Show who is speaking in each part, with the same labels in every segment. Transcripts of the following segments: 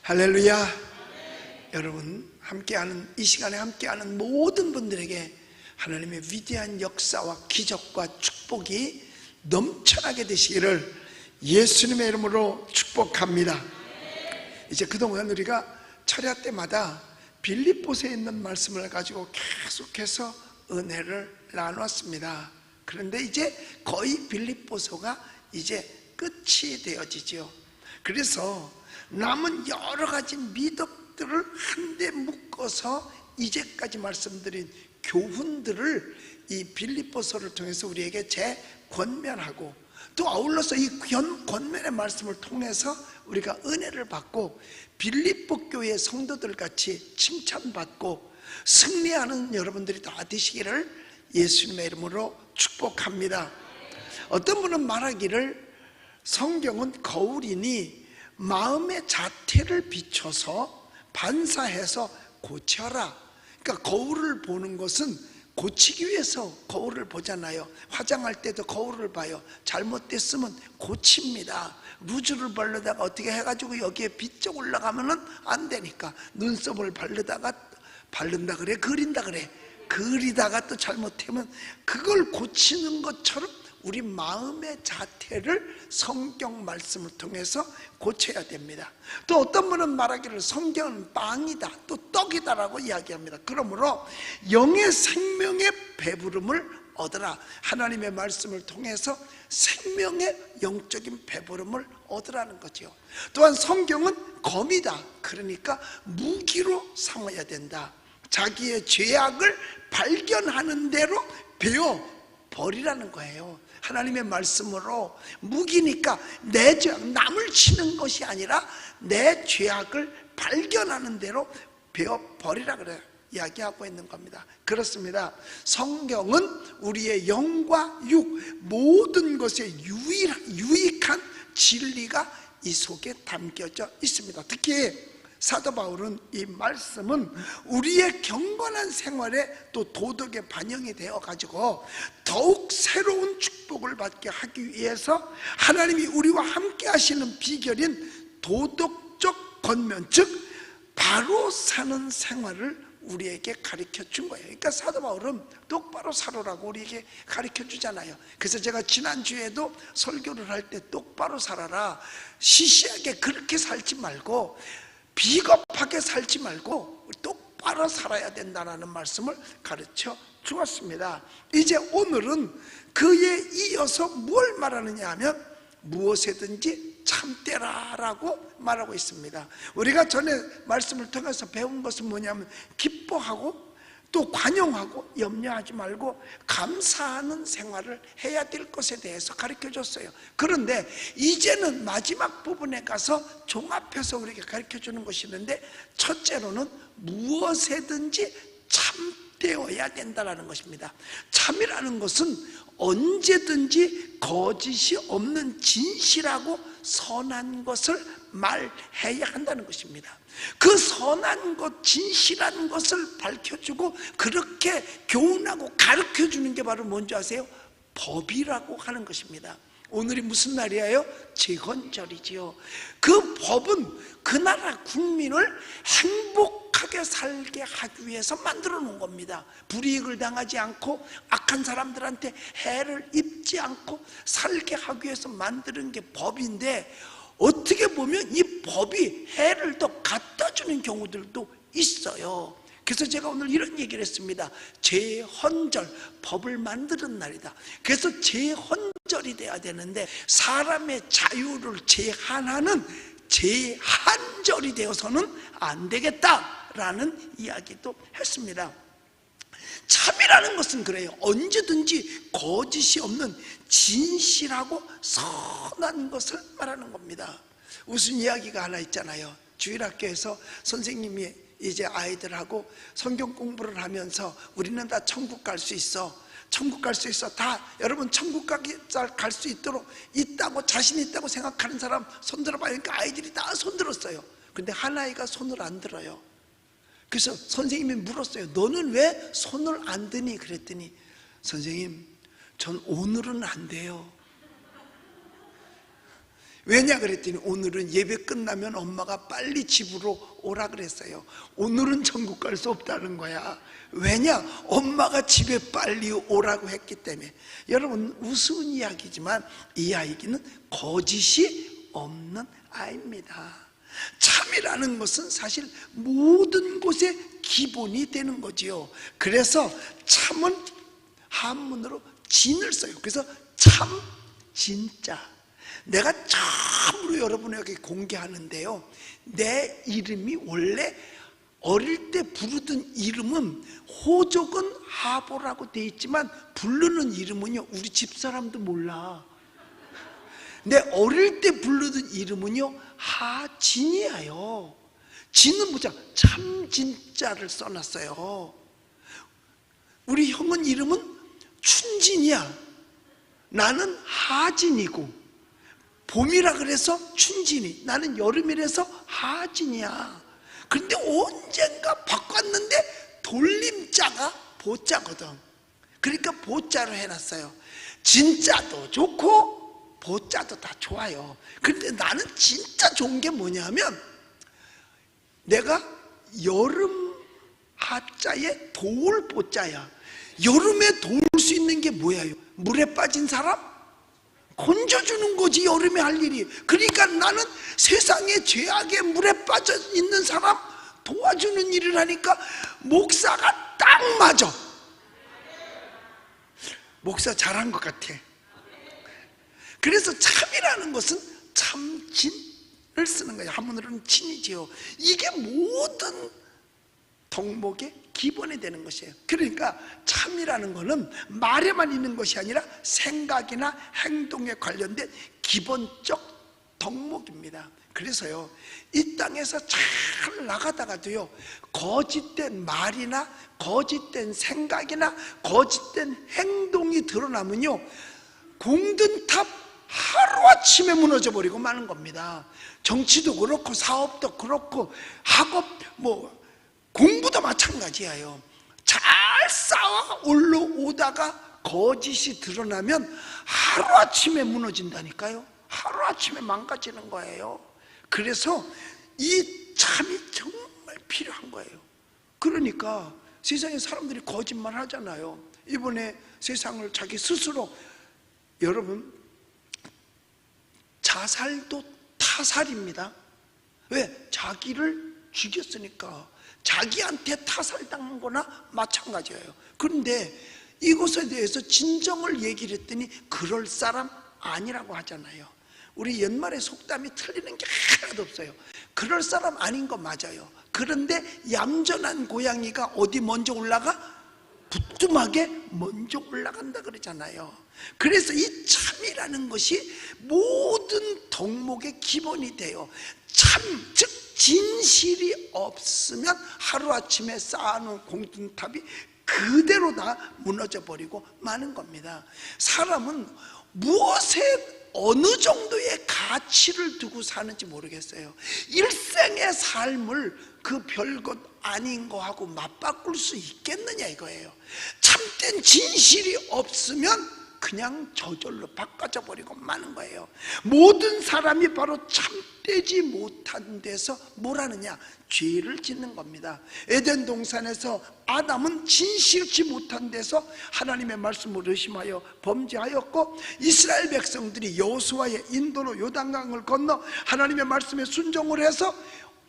Speaker 1: 할렐루야. 여러분, 함께하는 이 시간에 함께하는 모든 분들에게 하나님의 위대한 역사와 기적과 축복이 넘쳐나게 되시기를 예수님의 이름으로 축복합니다. 이제 그동안 우리가 철야 때마다 빌립보서에 있는 말씀을 가지고 계속해서 은혜를 나눴습니다. 그런데 이제 거의 빌립보서가 이제 끝이 되어지죠. 그래서 남은 여러 가지 미덕들을 한데 묶어서 이제까지 말씀드린 교훈들을 이 빌립보서를 통해서 우리에게 재권면하고, 또 아울러서 이 권면의 말씀을 통해서 우리가 은혜를 받고 빌립보 교회 성도들 같이 칭찬받고 승리하는 여러분들이 다 되시기를 예수님의 이름으로 축복합니다. 어떤 분은 말하기를 성경은 거울이니 마음의 자태를 비춰서 반사해서 고쳐라. 그러니까 거울을 보는 것은 고치기 위해서 거울을 보잖아요. 화장할 때도 거울을 봐요. 잘못됐으면 고칩니다. 루즈를 바르다가 어떻게 해가지고 여기에 빛이 올라가면은 안 되니까 눈썹을 바른다 그래, 그린다 그래. 그리다가 또 잘못하면 그걸 고치는 것처럼 우리 마음의 자태를 성경 말씀을 통해서 고쳐야 됩니다. 또 어떤 분은 말하기를 성경은 빵이다, 또 떡이다라고 이야기합니다. 그러므로 영의 생명의 배부름을 얻으라. 하나님의 말씀을 통해서 생명의 영적인 배부름을 얻으라는 거죠. 또한 성경은 검이다. 그러니까 무기로 삼아야 된다. 자기의 죄악을 발견하는 대로 배워 버리라는 거예요. 하나님의 말씀으로 무기니까 내 죄악, 남을 치는 것이 아니라 내 죄악을 발견하는 대로 배워 버리라 그래요. 이야기하고 있는 겁니다. 그렇습니다. 성경은 우리의 영과 육 모든 것에 유익한 진리가 이 속에 담겨져 있습니다. 특히 사도 바울은 이 말씀은 우리의 경건한 생활에 또 도덕에 반영이 되어 가지고 더욱 새로운 축복을 받게 하기 위해서 하나님이 우리와 함께 하시는 비결인 도덕적 권면, 즉 바로 사는 생활을 우리에게 가르쳐 준 거예요. 그러니까 사도 바울은 똑바로 살아라고 우리에게 가르쳐 주잖아요. 그래서 제가 지난주에도 설교를 할 때 똑바로 살아라, 시시하게 그렇게 살지 말고 비겁하게 살지 말고 똑바로 살아야 된다는 말씀을 가르쳐 주었습니다. 이제 오늘은 그에 이어서 뭘 말하느냐 하면 무엇에든지 참되라라고 말하고 있습니다. 우리가 전에 말씀을 통해서 배운 것은 뭐냐면 기뻐하고 또 관용하고 염려하지 말고 감사하는 생활을 해야 될 것에 대해서 가르쳐 줬어요. 그런데 이제는 마지막 부분에 가서 종합해서 우리에게 가르쳐 주는 것이 있는데, 첫째로는 무엇에든지 참되어야 된다는 것입니다. 참이라는 것은 언제든지 거짓이 없는 진실하고 선한 것을 말해야 한다는 것입니다. 그 선한 것, 진실한 것을 밝혀주고 그렇게 교훈하고 가르쳐주는 게 바로 뭔지 아세요? 법이라고 하는 것입니다. 오늘이 무슨 날이에요? 재헌절이지요. 그 법은 그 나라 국민을 행복하게 살게 하기 위해서 만들어 놓은 겁니다. 불이익을 당하지 않고 악한 사람들한테 해를 입지 않고 살게 하기 위해서 만드는 게 법인데, 어떻게 보면 이 법이 해를 더 갖다 주는 경우들도 있어요. 그래서 제가 오늘 이런 얘기를 했습니다. 재헌절, 법을 만드는 날이다. 그래서 재헌절이 돼야 되는데 사람의 자유를 제한하는 제한절이 되어서는 안 되겠다라는 이야기도 했습니다. 참이라는 것은 그래요. 언제든지 거짓이 없는 진실하고 선한 것을 말하는 겁니다. 무슨 이야기가 하나 있잖아요. 주일학교에서 선생님이 이제 아이들하고 성경 공부를 하면서 우리는 다 천국 갈 수 있어, 천국 갈 수 있어, 다 여러분 천국 갈 수 있다고 자신 있다고 생각하는 사람 손 들어봐요. 그러니까 아이들이 다 손 들었어요. 근데 한 아이가 손을 안 들어요. 그래서 선생님이 물었어요. 너는 왜 손을 안 드니? 그랬더니 선생님, 전 오늘은 안 돼요. 왜냐 그랬더니 오늘은 예배 끝나면 엄마가 빨리 집으로 오라 그랬어요. 오늘은 천국 갈 수 없다는 거야. 왜냐? 엄마가 집에 빨리 오라고 했기 때문에. 여러분, 우스운 이야기지만 이 아이는 거짓이 없는 아이입니다. 참이라는 것은 사실 모든 곳에 기본이 되는 거지요. 그래서 참은 한문으로 진을 써요. 그래서 참, 진짜. 내가 처음으로 여러분에게 공개하는데요, 내 이름이 원래 어릴 때 부르던 이름은 호족은 하보라고 돼 있지만 부르는 이름은요, 우리 집사람도 몰라. 내 어릴 때 부르던 이름은요, 하진이에요. 진은 뭐죠? 참 진짜를 써놨어요. 우리 형은 이름은 춘진이야. 나는 하진이고, 봄이라 그래서 춘진이, 나는 여름이라서 하진이야. 근데 언젠가 바꿨는데 돌림자가 보자거든. 그러니까 보자로 해놨어요. 진짜도 좋고 보자도 다 좋아요. 그런데 나는 진짜 좋은 게 뭐냐면, 내가 여름 하자에 도울 보자야. 여름에 도울 수 있는 게 뭐예요? 물에 빠진 사람? 건져주는 거지, 여름에 할 일이. 그러니까 나는 세상에 죄악의 물에 빠져 있는 사람 도와주는 일을 하니까 목사가 딱 맞아. 목사 잘한 것 같아. 그래서 참이라는 것은 참진을 쓰는 거예요. 한문으로는 진이지요. 이게 모든 덕목의 기본이 되는 것이에요. 그러니까 참이라는 것은 말에만 있는 것이 아니라 생각이나 행동에 관련된 기본적 덕목입니다. 그래서요, 이 땅에서 잘 나가다가도요, 거짓된 말이나 거짓된 생각이나 거짓된 행동이 드러나면요, 공든탑 하루아침에 무너져 버리고 마는 겁니다. 정치도 그렇고 사업도 그렇고 학업, 공부도 마찬가지예요. 잘 쌓아 올라오다가 거짓이 드러나면 하루아침에 무너진다니까요. 하루아침에 망가지는 거예요. 그래서 이 참이 정말 필요한 거예요. 그러니까 세상에 사람들이 거짓말 하잖아요. 이번에 세상을 자기 스스로, 여러분, 자살도 타살입니다. 왜? 자기를 죽였으니까. 자기한테 타살당한 거나 마찬가지예요. 그런데 이것에 대해서 진정을 얘기를 했더니 그럴 사람 아니라고 하잖아요. 우리 연말에 속담이 틀리는 게 하나도 없어요. 그럴 사람 아닌 거 맞아요. 그런데 얌전한 고양이가 어디 먼저 올라가? 부뚜막에 먼저 올라간다 그러잖아요. 그래서 이 참이라는 것이 모든 덕목의 기본이 돼요. 참, 즉 진실이 없으면 하루아침에 쌓아놓은 공든탑이 그대로 다 무너져 버리고 마는 겁니다. 사람은 무엇에 어느 정도의 가치를 두고 사는지 모르겠어요. 일생의 삶을 그 별것 아닌 거하고 맞바꿀 수 있겠느냐 이거예요. 참된 진실이 없으면 그냥 저절로 바꿔져 버리고 마는 거예요. 모든 사람이 바로 참되지 못한 데서 뭘 하느냐? 죄를 짓는 겁니다. 에덴 동산에서 아담은 진실치 못한 데서 하나님의 말씀을 의심하여 범죄하였고, 이스라엘 백성들이 여호수아의 인도로 요단강을 건너 하나님의 말씀에 순종을 해서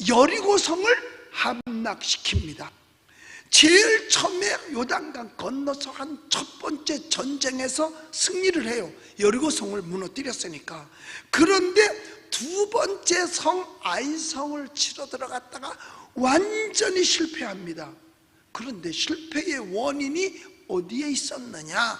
Speaker 1: 여리고성을 함락시킵니다. 제일 처음에 요단강 건너서 한 첫 번째 전쟁에서 승리를 해요. 여리고성을 무너뜨렸으니까. 그런데 두 번째 성 아이성을 치러 들어갔다가 완전히 실패합니다. 그런데 실패의 원인이 어디에 있었느냐?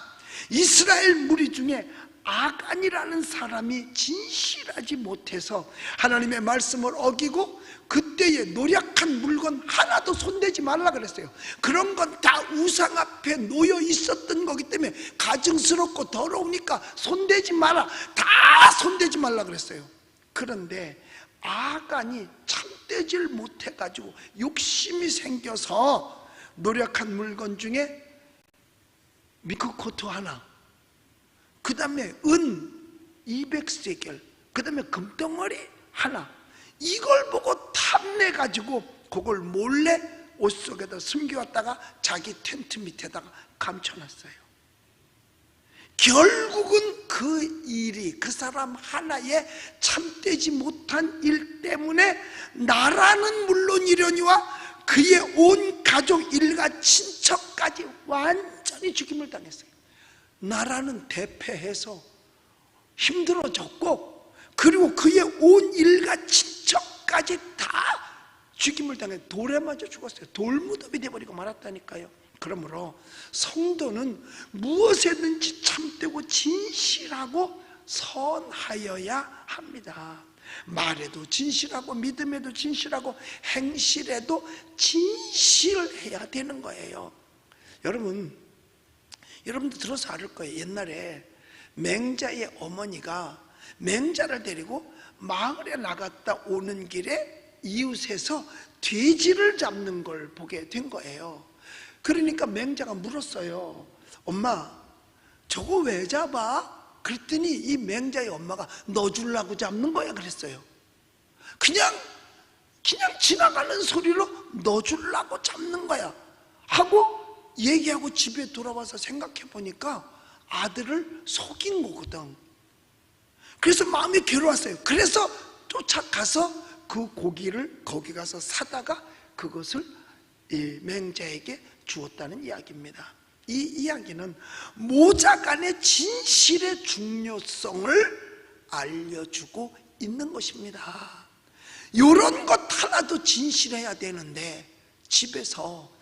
Speaker 1: 이스라엘 무리 중에 아간이라는 사람이 진실하지 못해서 하나님의 말씀을 어기고 그때의 노력한 물건 하나도 손대지 말라 그랬어요. 그런 건 다 우상 앞에 놓여 있었던 거기 때문에 가증스럽고 더러우니까 손대지 마라, 다 손대지 말라 그랬어요. 그런데 아간이 참되질 못해가지고 욕심이 생겨서 노력한 물건 중에 미크코트 하나, 그 다음에 은 200세겔, 그 다음에 금덩어리 하나, 이걸 보고 탐내가지고 그걸 몰래 옷 속에다 숨겨왔다가 자기 텐트 밑에다가 감춰놨어요. 결국은 그 일이, 그 사람 하나의 참되지 못한 일 때문에 나라는 물론이려니와 그의 온 가족, 일가, 친척까지 완전히 죽임을 당했어요. 나라는 대패해서 힘들어졌고, 그리고 그의 온 일가, 친척까지 다 죽임을 당해 돌에 맞아 죽었어요. 돌무덤이 돼버리고 말았다니까요. 그러므로 성도는 무엇에든지 참되고 진실하고 선하여야 합니다. 말에도 진실하고, 믿음에도 진실하고, 행실에도 진실해야 되는 거예요. 여러분도 들어서 알 거예요. 옛날에 맹자의 어머니가 맹자를 데리고 마을에 나갔다 오는 길에 이웃에서 돼지를 잡는 걸 보게 된 거예요. 그러니까 맹자가 물었어요. 엄마, 저거 왜 잡아? 그랬더니 이 맹자의 엄마가 너 주려고 잡는 거야 그랬어요. 그냥 지나가는 소리로 너 주려고 잡는 거야 하고 얘기하고 집에 돌아와서 생각해 보니까 아들을 속인 거거든. 그래서 마음이 괴로웠어요. 그래서 쫓아가서 그 고기를 거기 가서 사다가 그것을 이 맹자에게 주었다는 이야기입니다. 이 이야기는 모자간의 진실의 중요성을 알려주고 있는 것입니다. 이런 것 하나도 진실해야 되는데, 집에서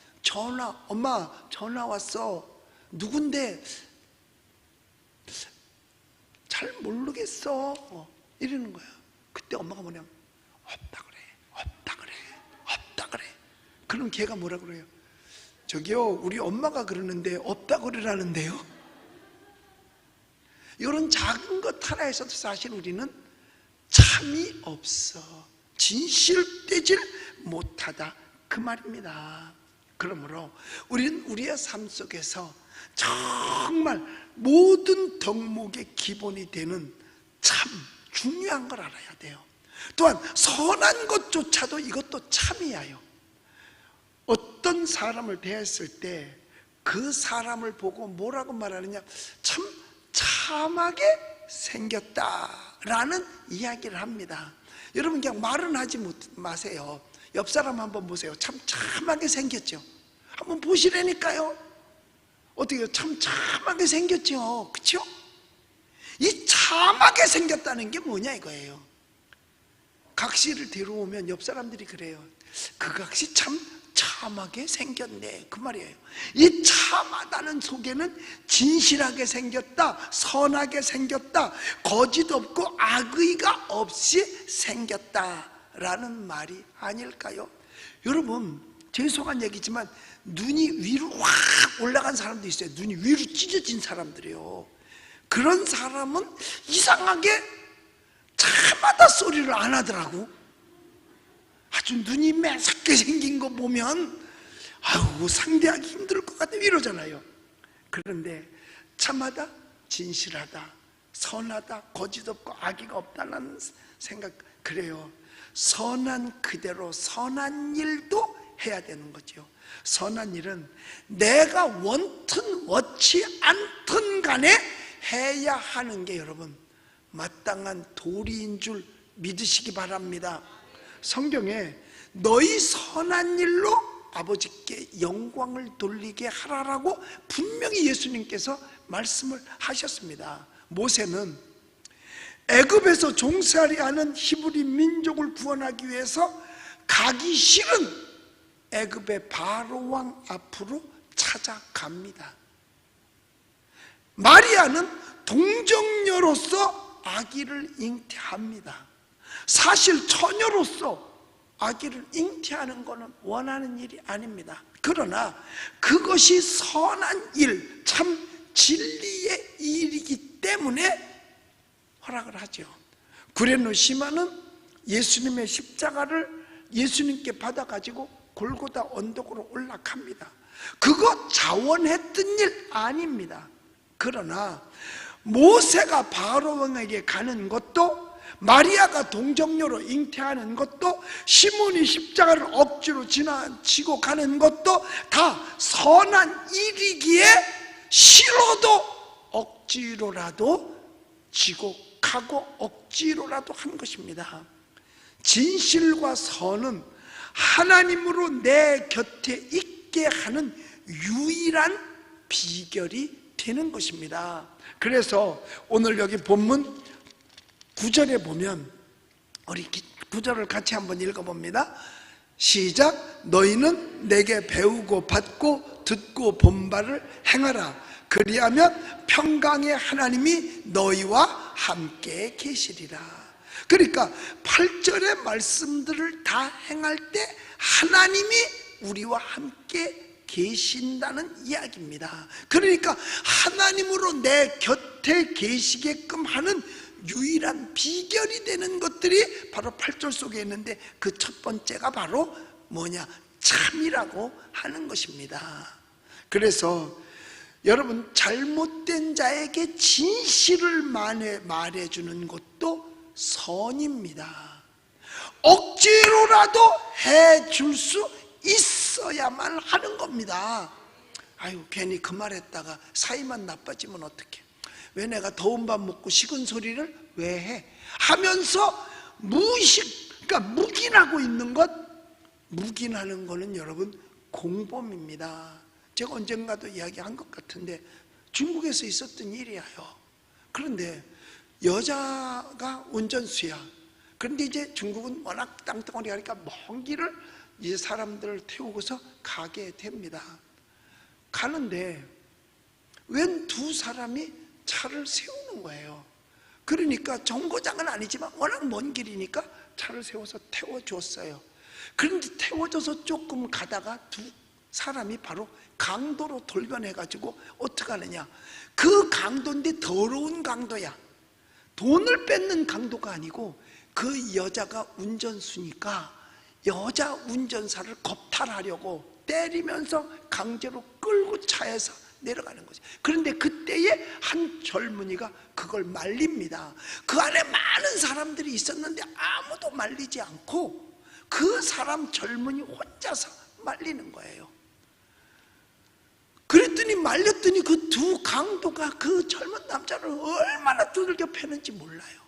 Speaker 1: 엄마 전화 왔어, 누군데 잘 모르겠어, 이러는 거야. 그때 엄마가 뭐냐면 없다 그래. 그럼 걔가 뭐라 그래요? 저기요, 우리 엄마가 그러는데 없다 그러라는데요. 이런 작은 것 하나에서도 사실 우리는 참이 없어, 진실되질 못하다, 그 말입니다. 그러므로 우리는 우리의 삶 속에서 정말 모든 덕목의 기본이 되는 참 중요한 걸 알아야 돼요. 또한 선한 것조차도 이것도 참이야요. 어떤 사람을 대했을 때 그 사람을 보고 뭐라고 말하느냐, 참 참하게 생겼다라는 이야기를 합니다. 여러분 그냥 말은 하지 마세요. 옆 사람 한번 보세요. 참 참하게 생겼죠. 한번 보시라니까요. 어떻게 참 참하게 생겼죠. 그렇죠? 이 참하게 생겼다는 게 뭐냐 이거예요. 각시를 데려오면 옆 사람들이 그래요. 그 각시 참 참하게 생겼네, 그 말이에요. 이 참하다는 속에는 진실하게 생겼다, 선하게 생겼다, 거짓 없고 악의가 없이 생겼다라는 말이 아닐까요? 여러분, 죄송한 얘기지만 눈이 위로 확 올라간 사람도 있어요. 눈이 위로 찢어진 사람들이요. 그런 사람은 이상하게 참하다 소리를 안 하더라고. 아주 눈이 매섭게 생긴 거 보면 아유, 상대하기 힘들 것 같아, 이러잖아요. 그런데 참하다, 진실하다, 선하다, 거짓 없고 악의가 없다는 생각, 그래요. 선한 그대로 선한 일도 해야 되는 거죠. 선한 일은 내가 원튼 원치 않든 간에 해야 하는 게 여러분 마땅한 도리인 줄 믿으시기 바랍니다. 성경에 너희 선한 일로 아버지께 영광을 돌리게 하라라고 분명히 예수님께서 말씀을 하셨습니다. 모세는 애굽에서 종살이하는 히브리 민족을 구원하기 위해서 가기 싫은 애굽의 바로 왕 앞으로 찾아갑니다. 마리아는 동정녀로서 아기를 잉태합니다. 사실 처녀로서 아기를 잉태하는 것은 원하는 일이 아닙니다. 그러나 그것이 선한 일, 참 진리의 일이기 때문에 허락을 하죠. 구레노 시마는 예수님의 십자가를 예수님께 받아가지고 골고다 언덕으로 올라갑니다. 그거 자원했던 일 아닙니다. 그러나 모세가 바로 왕에게 가는 것도 마리아가 동정녀로 잉태하는 것도, 시몬이 십자가를 억지로 지고 가는 것도 다 선한 일이기에 싫어도 억지로라도 지고 가고 억지로라도 한 것입니다. 진실과 선은 하나님으로 내 곁에 있게 하는 유일한 비결이 되는 것입니다. 그래서 오늘 여기 본문 9절에 보면, 우리 9절을 같이 한번 읽어봅니다. 시작. 너희는 내게 배우고 받고 듣고 본 바를 행하라. 그리하면 평강의 하나님이 너희와 함께 계시리라. 그러니까 8절의 말씀들을 다 행할 때 하나님이 우리와 함께 계신다는 이야기입니다. 그러니까 하나님으로 내 곁에 계시게끔 하는 유일한 비결이 되는 것들이 바로 8절 속에 있는데, 그 첫 번째가 바로 뭐냐? 참이라고 하는 것입니다. 그래서 여러분, 잘못된 자에게 진실을 말해주는 것도 선입니다. 억지로라도 해줄 수 있어야만 하는 겁니다. 아유, 괜히 그 말했다가 사이만 나빠지면 어떡해? 왜 내가 더운 밥 먹고 식은 소리를 왜 해? 하면서 그러니까 묵인하고 있는 것, 묵인하는 거는 여러분 공범입니다. 제가 언젠가도 이야기한 것 같은데, 중국에서 있었던 일이에요. 그런데 여자가 운전수야. 그런데 이제 중국은 워낙 땅덩어리 하니까 먼 길을 이제 사람들을 태우고서 가게 됩니다. 가는데 웬 두 사람이 차를 세우는 거예요. 그러니까 정거장은 아니지만 워낙 먼 길이니까 차를 세워서 태워줬어요. 그런데 태워줘서 조금 가다가 두 사람이 바로 강도로 돌변해가지고 어떻게 하느냐, 그 강도인데 더러운 강도야. 돈을 뺏는 강도가 아니고, 그 여자가 운전수니까 여자 운전사를 겁탈하려고 때리면서 강제로 끌고 차에서 내려가는 거지. 그런데 그때에 한 젊은이가 그걸 말립니다. 그 안에 많은 사람들이 있었는데 아무도 말리지 않고 그 사람 젊은이 혼자서 말리는 거예요. 그랬더니 말렸더니 그 두 강도가 그 젊은 남자를 얼마나 두들겨 패는지 몰라요.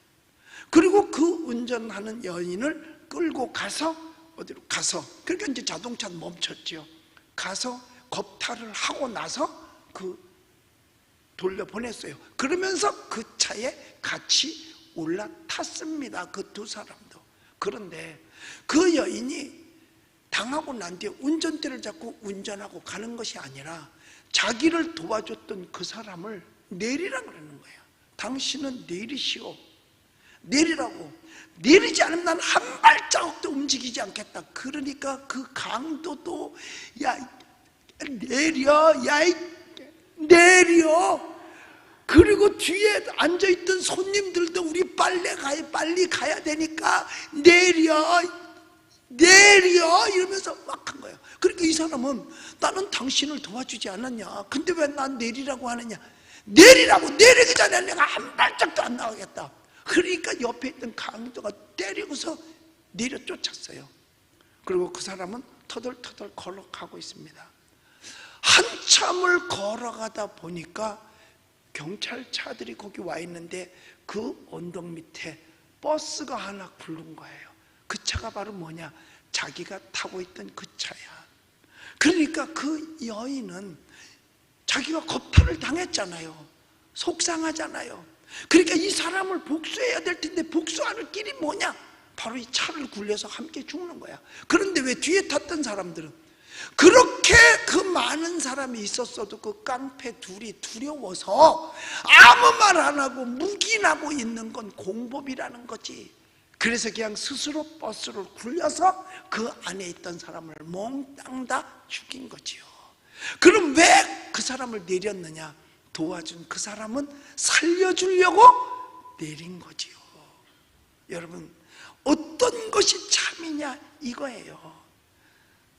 Speaker 1: 그리고 그 운전하는 여인을 끌고 가서 어디로 가서, 그러니까 이제 자동차는 멈췄죠. 가서 겁탈을 하고 나서 돌려보냈어요. 그러면서 그 차에 같이 올라탔습니다. 그 두 사람도. 그런데 그 여인이 당하고 난 뒤에 운전대를 잡고 운전하고 가는 것이 아니라 자기를 도와줬던 그 사람을 내리라고 그러는 거예요. 당신은 내리시오. 내리라고. 내리지 않으면 난 한 발자국도 움직이지 않겠다. 그러니까 그 강도도 야 내려, 내려. 그리고 뒤에 앉아있던 손님들도 우리 빨리 가야 되니까 내려 이러면서 막 한 거예요. 그러니까 이 사람은 나는 당신을 도와주지 않았냐, 근데 왜 난 내리라고 하느냐, 내리라고, 내리기 전에 내가 한 발짝도 안 나가겠다. 그러니까 옆에 있던 강도가 때리고서 내려 쫓았어요. 그리고 그 사람은 터덜터덜 걸어가고 있습니다. 한참을 걸어가다 보니까 경찰차들이 거기 와 있는데 그 언덕 밑에 버스가 하나 굴른 거예요. 그 차가 바로 뭐냐, 자기가 타고 있던 그 차야. 그러니까 그 여인은 자기가 겁탈을 당했잖아요. 속상하잖아요. 그러니까 이 사람을 복수해야 될 텐데 복수하는 길이 뭐냐, 바로 이 차를 굴려서 함께 죽는 거야. 그런데 왜 뒤에 탔던 사람들은 그렇게 그 많은 사람이 있었어도 그 깡패 둘이 두려워서 아무 말 안 하고 묵인하고 있는 건 공범이라는 거지. 그래서 그냥 스스로 버스를 굴려서 그 안에 있던 사람을 몽땅 다 죽인 거지요. 그럼 왜 그 사람을 내렸느냐? 도와준 그 사람은 살려주려고 내린 거지요. 여러분, 어떤 것이 참이냐 이거예요.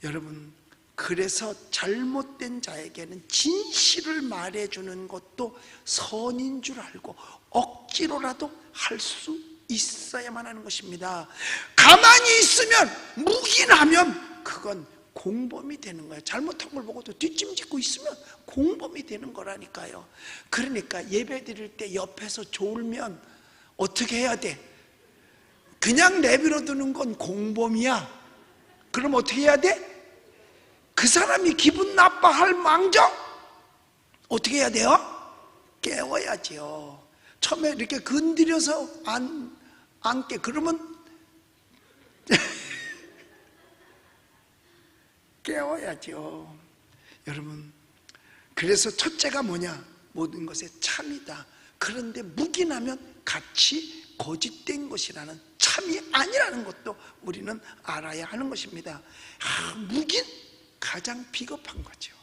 Speaker 1: 여러분, 그래서 잘못된 자에게는 진실을 말해주는 것도 선인 줄 알고 억지로라도 할 수 있어야만 하는 것입니다. 가만히 있으면, 묵인하면 그건 공범이 되는 거예요. 잘못한 걸 보고도 뒷짐짓고 있으면 공범이 되는 거라니까요. 그러니까 예배 드릴 때 옆에서 졸면 어떻게 해야 돼? 그냥 내버려 두는 건 공범이야. 그럼 어떻게 해야 돼? 그 사람이 기분 나빠할 망정 어떻게 해야 돼요? 깨워야지요. 처음에 이렇게 건드려서 안 깨. 그러면 깨워야죠. 여러분, 그래서 첫째가 뭐냐? 모든 것에 참이다. 그런데 묵인하면 같이 거짓된 것이라는, 참이 아니라는 것도 우리는 알아야 하는 것입니다. 묵인 가장 비겁한 거죠.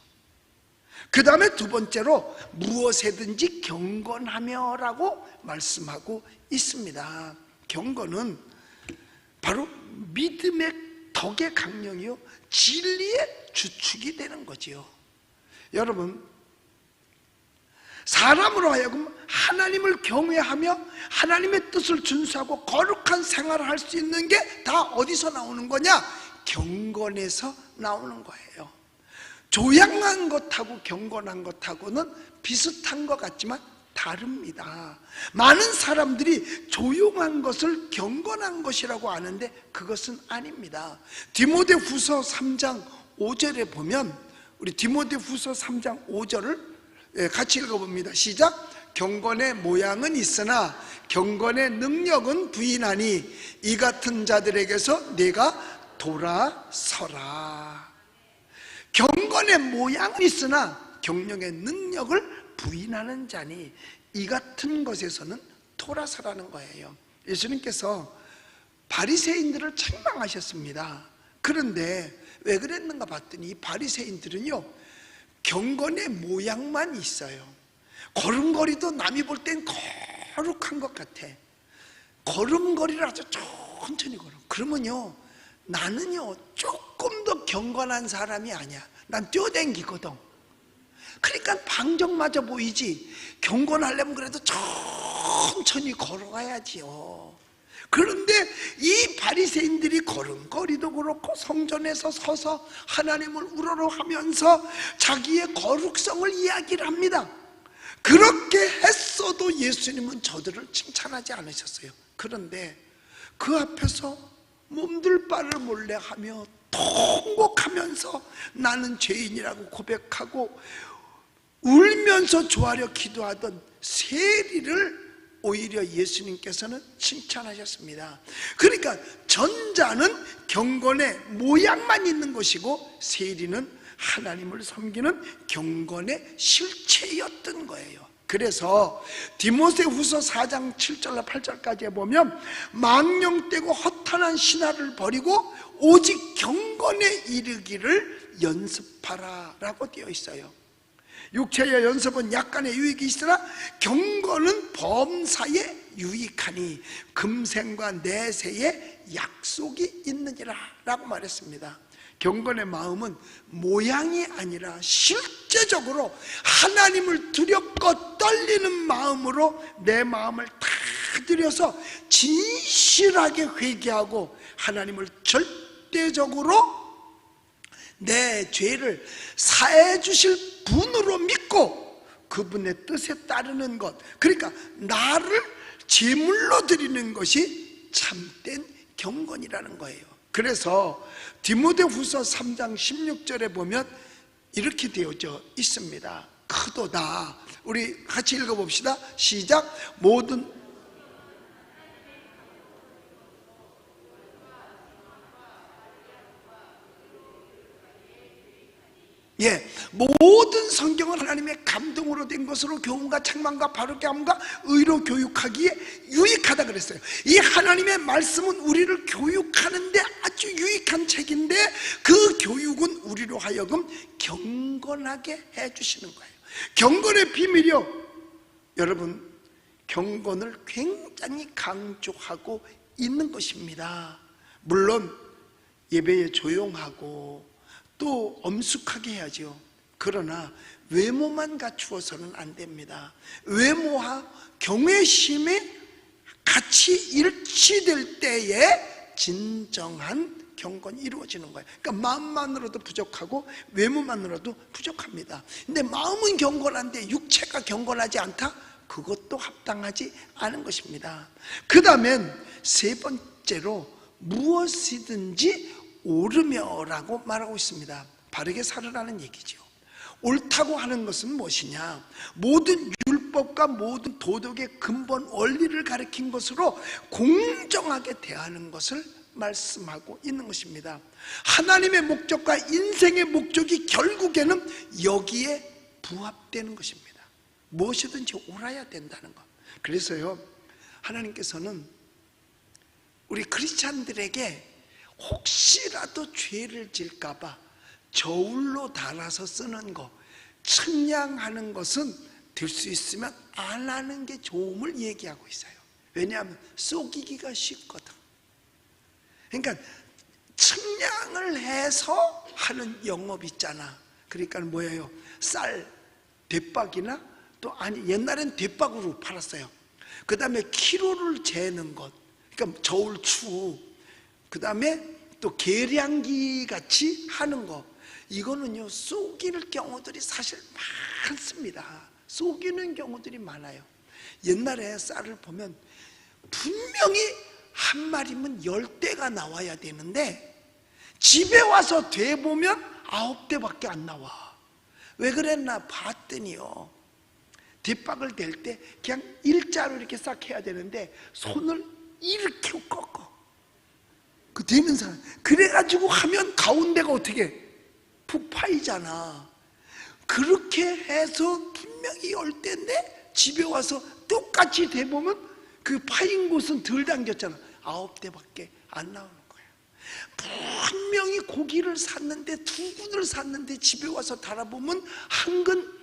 Speaker 1: 그 다음에 두 번째로 무엇에든지 경건하며 라고 말씀하고 있습니다. 경건은 바로 믿음의 덕의 강령이요, 진리의 주축이 되는 거지요. 여러분, 사람으로 하여금 하나님을 경외하며 하나님의 뜻을 준수하고 거룩한 생활을 할 수 있는 게 다 어디서 나오는 거냐? 경건에서 나오는 거예요. 조양한 것하고 경건한 것하고는 비슷한 것 같지만 다릅니다. 많은 사람들이 조용한 것을 경건한 것이라고 아는데 그것은 아닙니다. 디모데후서 3장 5절에 보면, 우리 디모데후서 3장 5절을 같이 읽어봅니다. 시작. 경건의 모양은 있으나 경건의 능력은 부인하니 이 같은 자들에게서 네가 돌아서라. 경건의 모양은 있으나 경영의 능력을 부인하는 자니 이 같은 것에서는 돌아서라는 거예요. 예수님께서 바리새인들을 책망하셨습니다. 그런데 왜 그랬는가 봤더니 이 바리새인들은요, 경건의 모양만 있어요. 걸음걸이도 남이 볼 땐 거룩한 것 같아. 걸음걸이를 아주 천천히 걸어. 그러면요, 나는요 조금 더 경건한 사람이 아니야. 난 뛰어댕기거든. 그러니까 방정맞아 보이지. 경건하려면 그래도 천천히 걸어가야지요. 그런데 이 바리새인들이 걸음걸이도 그렇고 성전에서 서서 하나님을 우러러하면서 자기의 거룩성을 이야기를 합니다. 그렇게 했어도 예수님은 저들을 칭찬하지 않으셨어요. 그런데 그 앞에서 몸둘 바를 몰래 하며 통곡하면서 나는 죄인이라고 고백하고 울면서 조아려 기도하던 세리를 오히려 예수님께서는 칭찬하셨습니다. 그러니까 전자는 경건의 모양만 있는 것이고 세리는 하나님을 섬기는 경건의 실체였던 거예요. 그래서 디모데후서 4장 7절과 8절까지 보면 망령되고 허탄한 신화를 버리고 오직 경건에 이르기를 연습하라 라고 되어 있어요. 육체의 연습은 약간의 유익이 있으나 경건은 범사에 유익하니 금생과 내세에 약속이 있느니라 라고 말했습니다. 경건의 마음은 모양이 아니라 실제적으로 하나님을 두렵고 떨리는 마음으로 내 마음을 다 들여서 진실하게 회개하고 하나님을 절대적으로 내 죄를 사해 주실 분으로 믿고 그분의 뜻에 따르는 것, 그러니까 나를 제물로 드리는 것이 참된 경건이라는 거예요. 그래서 디모데후서 3장 16절에 보면 이렇게 되어져 있습니다. 크도다. 우리 같이 읽어봅시다. 시작. 모든 모든 성경은 하나님의 감동으로 된 것으로 교훈과 책망과 바르게 함과 의로 교육하기에 유익하다 그랬어요. 이 하나님의 말씀은 우리를 교육하는데 아주 유익한 책인데 그 교육은 우리로 하여금 경건하게 해주시는 거예요. 경건의 비밀이요, 여러분, 경건을 굉장히 강조하고 있는 것입니다. 물론 예배에 조용하고 또 엄숙하게 해야죠. 그러나 외모만 갖추어서는 안 됩니다. 외모와 경외심이 같이 일치될 때에 진정한 경건이 이루어지는 거예요. 그러니까 마음만으로도 부족하고 외모만으로도 부족합니다. 근데 마음은 경건한데 육체가 경건하지 않다? 그것도 합당하지 않은 것입니다. 그 다음엔 세 번째로 무엇이든지 옳으며라고 말하고 있습니다. 바르게 살으라는 얘기죠. 옳다고 하는 것은 무엇이냐? 모든 율법과 모든 도덕의 근본 원리를 가리킨 것으로 공정하게 대하는 것을 말씀하고 있는 것입니다. 하나님의 목적과 인생의 목적이 결국에는 여기에 부합되는 것입니다. 무엇이든지 옳아야 된다는 것. 그래서요, 하나님께서는 우리 크리스찬들에게 혹시라도 죄를 질까봐 저울로 달아서 쓰는 거, 측량하는 것은 될 수 있으면 안 하는 게 좋음을 얘기하고 있어요. 왜냐하면 속이기가 쉽거든. 그러니까 측량을 해서 하는 영업 있잖아. 그러니까 뭐예요? 쌀, 대박이나 또 아니 옛날엔 대박으로 팔았어요. 그 다음에 키로를 재는 것, 그러니까 저울추, 그 다음에 또 계량기 같이 하는 거, 이거는요 속이는 경우들이 사실 많습니다. 속이는 경우들이 많아요. 옛날에 쌀을 보면 분명히 한 마리면 10대가 나와야 되는데 집에 와서 돼보면 9대밖에 안 나와. 왜 그랬나 봤더니요, 뒷박을 댈 때 그냥 일자로 이렇게 싹 해야 되는데 손을 이렇게 꺾어. 그 되는 사람. 그래가지고 하면 가운데가 어떻게 푹 파이잖아. 그렇게 해서 분명히 10대인데 집에 와서 똑같이 돼보면 그 파인 곳은 덜 당겼잖아. 9대밖에 안 나오는 거야. 분명히 고기를 샀는데 2근을 샀는데 집에 와서 달아보면 1근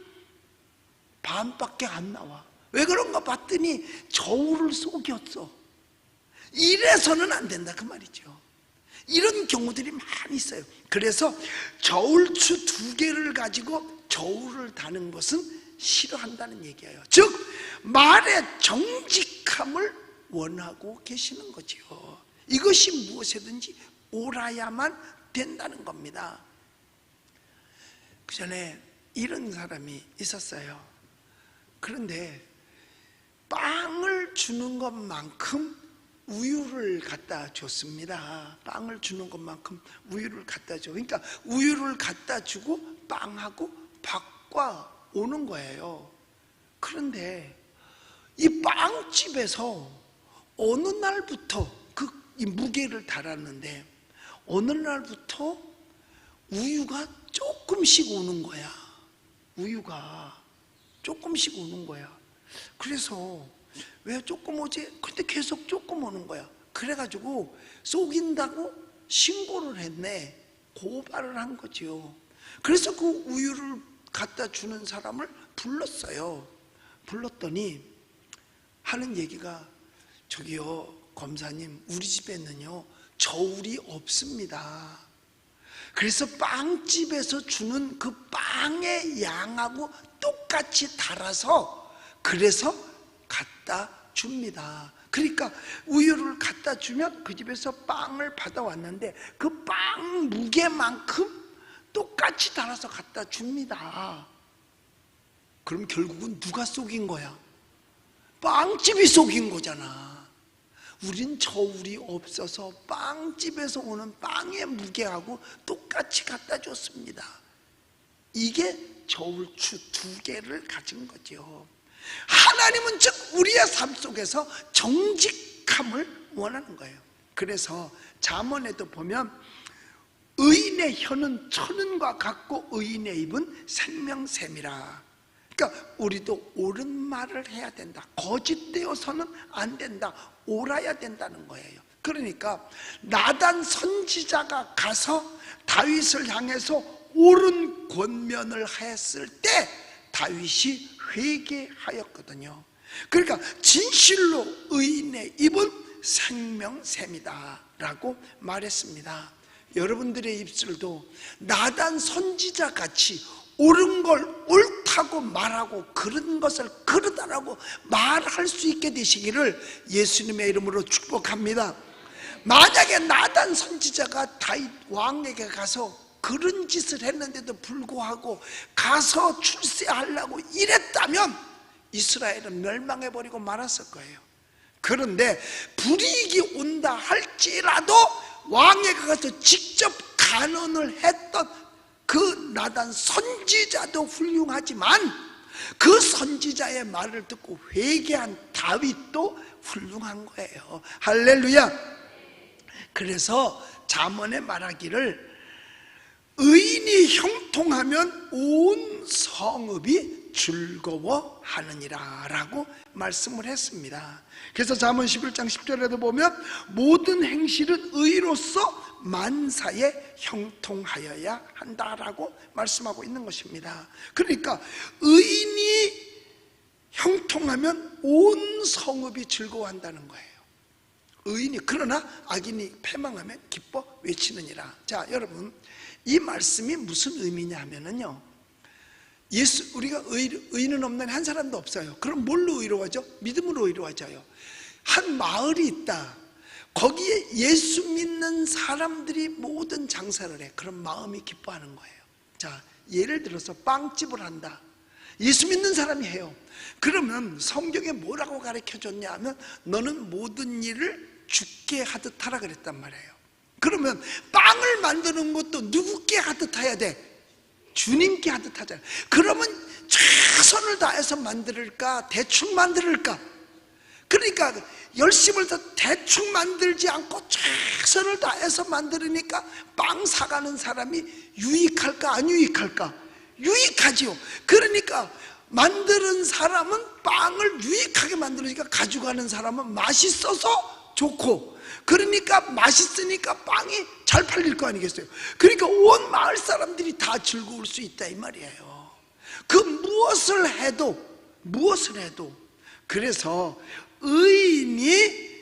Speaker 1: 반밖에 안 나와. 왜 그런가 봤더니 저울을 속였어. 이래서는 안 된다 그 말이죠. 이런 경우들이 많이 있어요. 그래서 저울추 2개를 가지고 저울을 다는 것은 싫어한다는 얘기예요. 즉 말의 정직함을 원하고 계시는 거죠. 이것이 무엇이든지 옳아야만 된다는 겁니다. 그 전에 이런 사람이 있었어요. 그런데 빵을 주는 것만큼 우유를 갖다 줬습니다. 빵을 주는 것만큼 우유를 갖다 줘. 그러니까 우유를 갖다 주고 빵하고 바꿔 오는 거예요. 그런데 이 빵집에서 어느 날부터 이 무게를 달았는데 어느 날부터 우유가 조금씩 오는 거야. 우유가 조금씩 오는 거야. 그래서 왜 조금 오지? 근데 계속 조금 오는 거야. 그래가지고 속인다고 신고를 했네. 고발을 한 거죠. 그래서 그 우유를 갖다 주는 사람을 불렀어요. 불렀더니 하는 얘기가, 저기요 검사님, 우리 집에는요 저울이 없습니다. 그래서 빵집에서 주는 그 빵의 양하고 똑같이 달아서 그래서 갖다 줍니다. 그러니까 우유를 갖다 주면 그 집에서 빵을 받아왔는데 그 빵 무게만큼 똑같이 달아서 갖다 줍니다. 그럼 결국은 누가 속인 거야? 빵집이 속인 거잖아. 우린 저울이 없어서 빵집에서 오는 빵의 무게하고 똑같이 갖다 줬습니다. 이게 저울추 2개를 가진 거죠. 하나님은 즉 우리의 삶 속에서 정직함을 원하는 거예요. 그래서 잠언에도 보면 의인의 혀는 천은과 같고 의인의 입은 생명샘이라. 그러니까 우리도 옳은 말을 해야 된다. 거짓되어서는 안 된다. 옳아야 된다는 거예요. 그러니까 나단 선지자가 가서 다윗을 향해서 옳은 권면을 했을 때 다윗이 회개하였거든요. 그러니까 진실로 의인의 입은 생명샘이다 라고 말했습니다. 여러분들의 입술도 나단 선지자 같이 옳은 걸 옳다 하고 말하고 그런 것을 그러다라고 말할 수 있게 되시기를 예수님의 이름으로 축복합니다. 만약에 나단 선지자가 다윗 왕에게 가서 그런 짓을 했는데도 불구하고 가서 출세하려고 이랬다면 이스라엘은 멸망해버리고 말았을 거예요. 그런데 불이익이 온다 할지라도 왕에게 가서 직접 간언을 했던 그 나단 선지자도 훌륭하지만 그 선지자의 말을 듣고 회개한 다윗도 훌륭한 거예요. 할렐루야. 그래서 잠언에 말하기를 의인이 형통하면 온 성읍이 즐거워하느니라 라고 말씀을 했습니다. 그래서 잠언 11장 10절에도 보면 모든 행실은 의로서 만사에 형통하여야 한다라고 말씀하고 있는 것입니다. 그러니까 의인이 형통하면 온 성읍이 즐거워한다는 거예요. 의인이, 그러나 악인이 패망하면 기뻐 외치느니라. 자, 여러분, 이 말씀이 무슨 의미냐 하면은요, 우리가 의인은 없는 한 사람도 없어요. 그럼 뭘로 의로워져? 믿음으로 의로워져요. 한 마을이 있다. 거기에 예수 믿는 사람들이 모든 장사를 해. 그럼 마음이 기뻐하는 거예요. 자, 예를 들어서 빵집을 한다. 예수 믿는 사람이 해요. 그러면 성경에 뭐라고 가르쳐줬냐 하면 너는 모든 일을 주께 하듯 하라 그랬단 말이에요. 그러면 빵을 만드는 것도 누구께 하듯 해야 돼? 주님께 하듯 하잖아요. 그러면 최선을 다해서 만들까? 대충 만들까? 그러니까 열심을 더 대충 만들지 않고 최선을 다해서 만들으니까 빵 사가는 사람이 유익할까? 안 유익할까? 유익하지요. 그러니까 만드는 사람은 빵을 유익하게 만들으니까 가져가는 사람은 맛있어서 좋고, 그러니까 맛있으니까 빵이 잘 팔릴 거 아니겠어요? 그러니까 온 마을 사람들이 다 즐거울 수 있다 이 말이에요. 그 무엇을 해도 그래서 의인이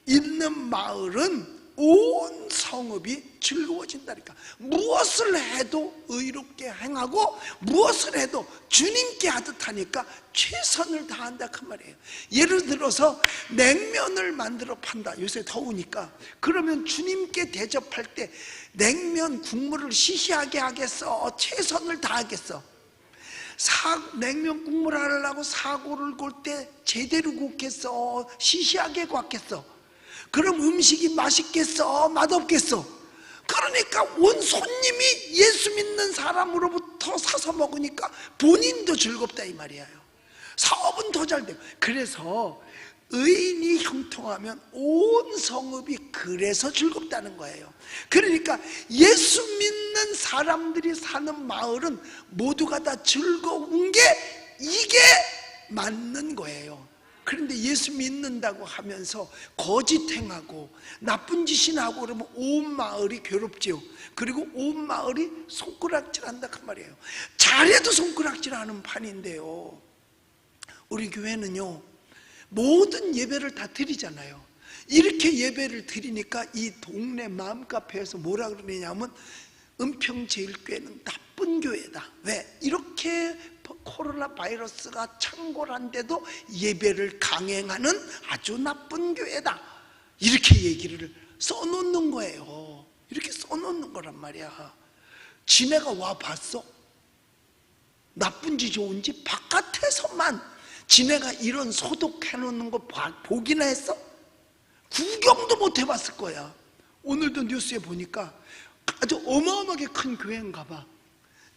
Speaker 1: 있는 마을은 온 성읍이 즐거워진다니까. 무엇을 해도 의롭게 행하고 무엇을 해도 주님께 하듯 하니까 최선을 다한다 그 말이에요. 예를 들어서 냉면을 만들어 판다. 요새 더우니까. 그러면 주님께 대접할 때 냉면 국물을 시시하게 하겠어? 최선을 다하겠어? 냉면 국물 하려고 사고를 골 때 제대로 굽겠어? 시시하게 굽겠어? 그럼 음식이 맛있겠어? 맛없겠어? 그러니까 온 손님이 예수 믿는 사람으로부터 사서 먹으니까 본인도 즐겁다 이 말이에요. 사업은 더 잘 돼요. 그래서 의인이 형통하면 온 성읍이 그래서 즐겁다는 거예요. 그러니까 예수 믿는 사람들이 사는 마을은 모두가 다 즐거운 게 이게 맞는 거예요. 그런데 예수 믿는다고 하면서 거짓 행하고 나쁜 짓이나 하고 그러면 온 마을이 괴롭지요. 그리고 온 마을이 손가락질한다 그 말이에요. 잘해도 손가락질하는 판인데요, 우리 교회는요 모든 예배를 다 드리잖아요. 이렇게 예배를 드리니까 이 동네 맘카페에서 뭐라 그러냐면 은평제일교회는 나쁜 교회다. 왜? 이렇게 코로나 바이러스가 창궐한데도 예배를 강행하는 아주 나쁜 교회다. 이렇게 얘기를 써놓는 거예요. 이렇게 써놓는 거란 말이야. 지네가 와 봤어? 나쁜지 좋은지 바깥에서만 지네가 이런 소독해놓는 거 보기나 했어? 구경도 못 해봤을 거야. 오늘도 뉴스에 보니까 아주 어마어마하게 큰 교회인가 봐.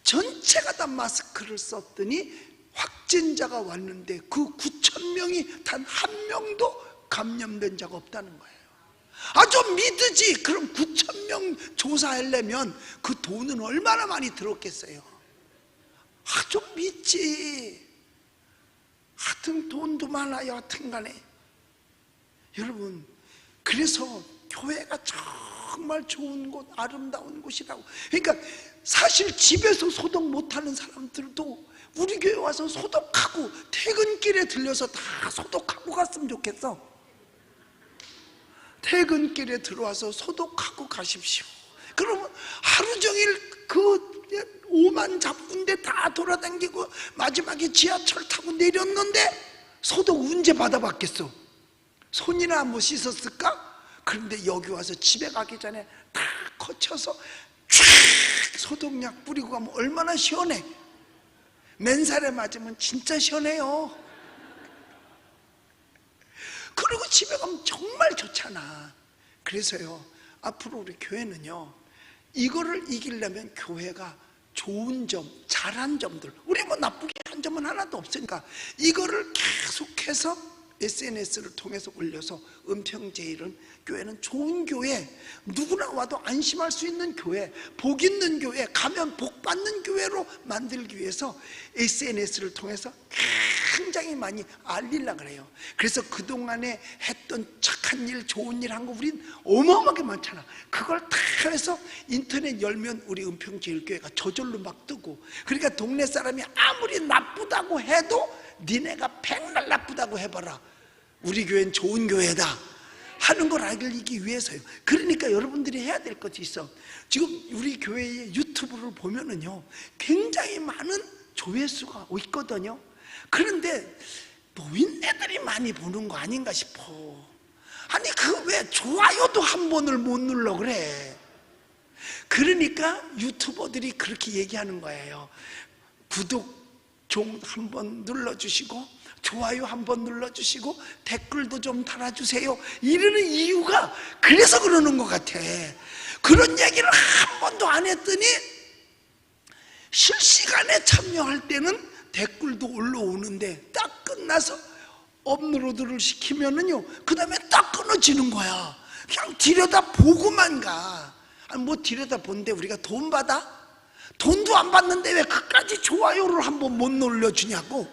Speaker 1: 전체가 다 마스크를 썼더니 확진자가 왔는데 그 9,000명이 단 한 명도 감염된 자가 없다는 거예요. 좀 믿으지. 그럼 9,000명 조사하려면 그 돈은 얼마나 많이 들었겠어요. 좀 믿지. 하여튼 돈도 많아요. 하여튼 간에 여러분, 그래서 교회가 정말 좋은 곳, 아름다운 곳이라고. 그러니까 사실 집에서 소독 못하는 사람들도 우리 교회 와서 소독하고 퇴근길에 들려서 다 소독하고 갔으면 좋겠어. 퇴근길에 들어와서 소독하고 가십시오. 그러면 하루 종일 그 오만 잡군데 다 돌아다니고 마지막에 지하철 타고 내렸는데 소독 언제 받아봤겠어? 손이나 뭐 씻었을까? 그런데 여기 와서 집에 가기 전에 다 거쳐서 쫙 소독약 뿌리고 가면 얼마나 시원해. 맨살에 맞으면 진짜 시원해요. 그리고 집에 가면 정말 좋잖아. 그래서요, 앞으로 우리 교회는요, 이거를 이기려면 교회가 좋은 점, 잘한 점들, 우리 뭐 나쁘게 한 점은 하나도 없으니까 이거를 계속해서 SNS를 통해서 올려서 은평제일은 교회는 좋은 교회, 누구나 와도 안심할 수 있는 교회, 복 있는 교회, 가면 복 받는 교회로 만들기 위해서 SNS를 통해서 굉장히 많이 알리려고 그래요. 그래서 그동안에 했던 착한 일, 좋은 일 한 거 우린 어마어마하게 많잖아. 그걸 다 해서 인터넷 열면 우리 은평제일교회가 저절로 막 뜨고, 그러니까 동네 사람이 아무리 나쁘다고 해도 니네가 백날 나쁘다고 해봐라, 우리 교회는 좋은 교회다 하는 걸 알리기 위해서요. 그러니까 여러분들이 해야 될 것이 있어. 지금 우리 교회의 유튜브를 보면은요, 굉장히 많은 조회수가 있거든요. 그런데 노인네들이 많이 보는 거 아닌가 싶어. 아니 그 왜 좋아요도 한 번을 못 눌러 그래. 그러니까 유튜버들이 그렇게 얘기하는 거예요. 구독 좀 한번 눌러주시고 좋아요 한번 눌러주시고 댓글도 좀 달아주세요, 이러는 이유가 그래서 그러는 것 같아. 그런 얘기를 한 번도 안 했더니 실시간에 참여할 때는 댓글도 올라오는데 딱 끝나서 업로드를 시키면은요, 그 다음에 딱 끊어지는 거야. 그냥 들여다보고만 가. 아니 뭐 들여다본데 우리가 돈 받아? 돈도 안 받는데 왜 그까지 좋아요를 한번 못 눌러주냐고.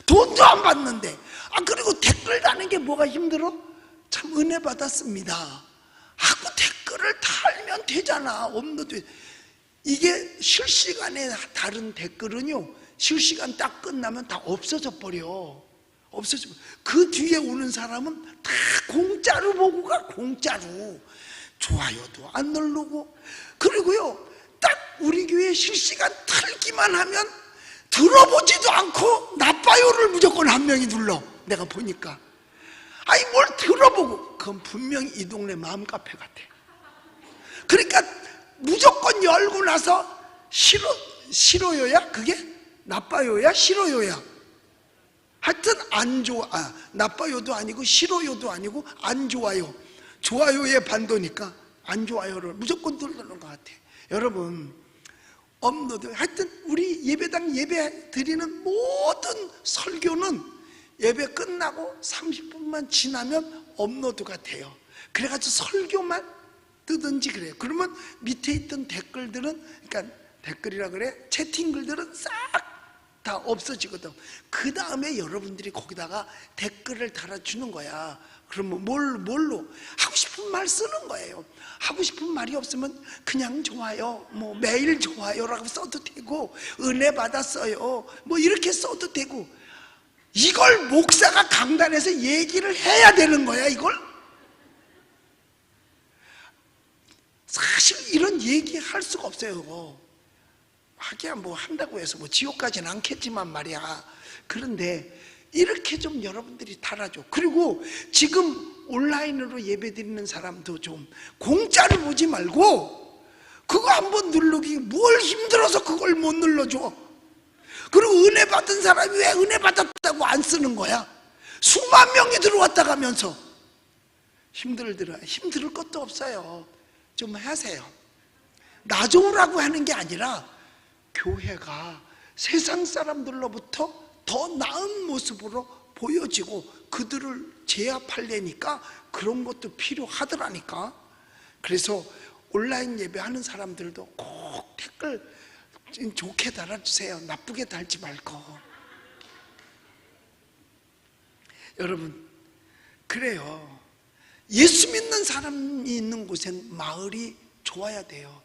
Speaker 1: 돈도 안 받는데. 그리고 댓글 다는 게 뭐가 힘들어? 참 은혜 받았습니다 하고 댓글을 달면 되잖아. 업로드. 이게 실시간에 다른 댓글은요, 실시간 딱 끝나면 다 없어져 버려. 그 뒤에 오는 사람은 다 공짜로 보고 가. 공짜로. 좋아요도 안 누르고. 그리고요, 딱 우리 교회 실시간 틀기만 하면 들어보지도 않고 나빠요를 무조건 한 명이 눌러. 내가 보니까. 아니 뭘 들어보고. 그건 분명히 이 동네 마음카페 같아. 그러니까 무조건 열고 나서 싫어요야? 그게? 나빠요야? 싫어요야? 하여튼 안 좋아. 나빠요도 아니고 싫어요도 아니고 안 좋아요. 좋아요의 반도니까 안 좋아요를 무조건 누르는 것 같아. 여러분, 업로드, 하여튼 우리 예배당 예배 드리는 모든 설교는 예배 끝나고 30분만 지나면 업로드가 돼요. 그래가지고 설교만 뜨든지 그래요. 그러면 밑에 있던 댓글들은, 그러니까 댓글이라 그래, 채팅글들은 싹 다 없어지거든. 그 다음에 여러분들이 거기다가 댓글을 달아주는 거야. 그러면 뭘로? 하고 싶은 말 쓰는 거예요. 하고 싶은 말이 없으면 그냥 좋아요, 뭐 매일 좋아요라고 써도 되고, 은혜 받았어요 뭐 이렇게 써도 되고. 이걸 목사가 강단에서 얘기를 해야 되는 거야. 이걸 사실 이런 얘기 할 수가 없어요. 하기야 뭐 한다고 해서 뭐 지옥 가진 않겠지만 말이야. 그런데 이렇게 좀 여러분들이 달아줘. 그리고 지금 온라인으로 예배 드리는 사람도 좀 공짜로 보지 말고 그거 한번 누르기 뭘 힘들어서 그걸 못 눌러줘. 그리고 은혜 받은 사람이 왜 은혜 받았다고 안 쓰는 거야? 수만 명이 들어왔다 가면서. 힘들 것도 없어요. 좀 하세요. 나 좋으라고 하는 게 아니라 교회가 세상 사람들로부터 더 나은 모습으로 보여지고 그들을 제압하려니까 그런 것도 필요하더라니까. 그래서 온라인 예배하는 사람들도 꼭 댓글 좋게 달아주세요. 나쁘게 달지 말고. 여러분, 그래요. 예수 믿는 사람이 있는 곳엔 마을이 좋아야 돼요.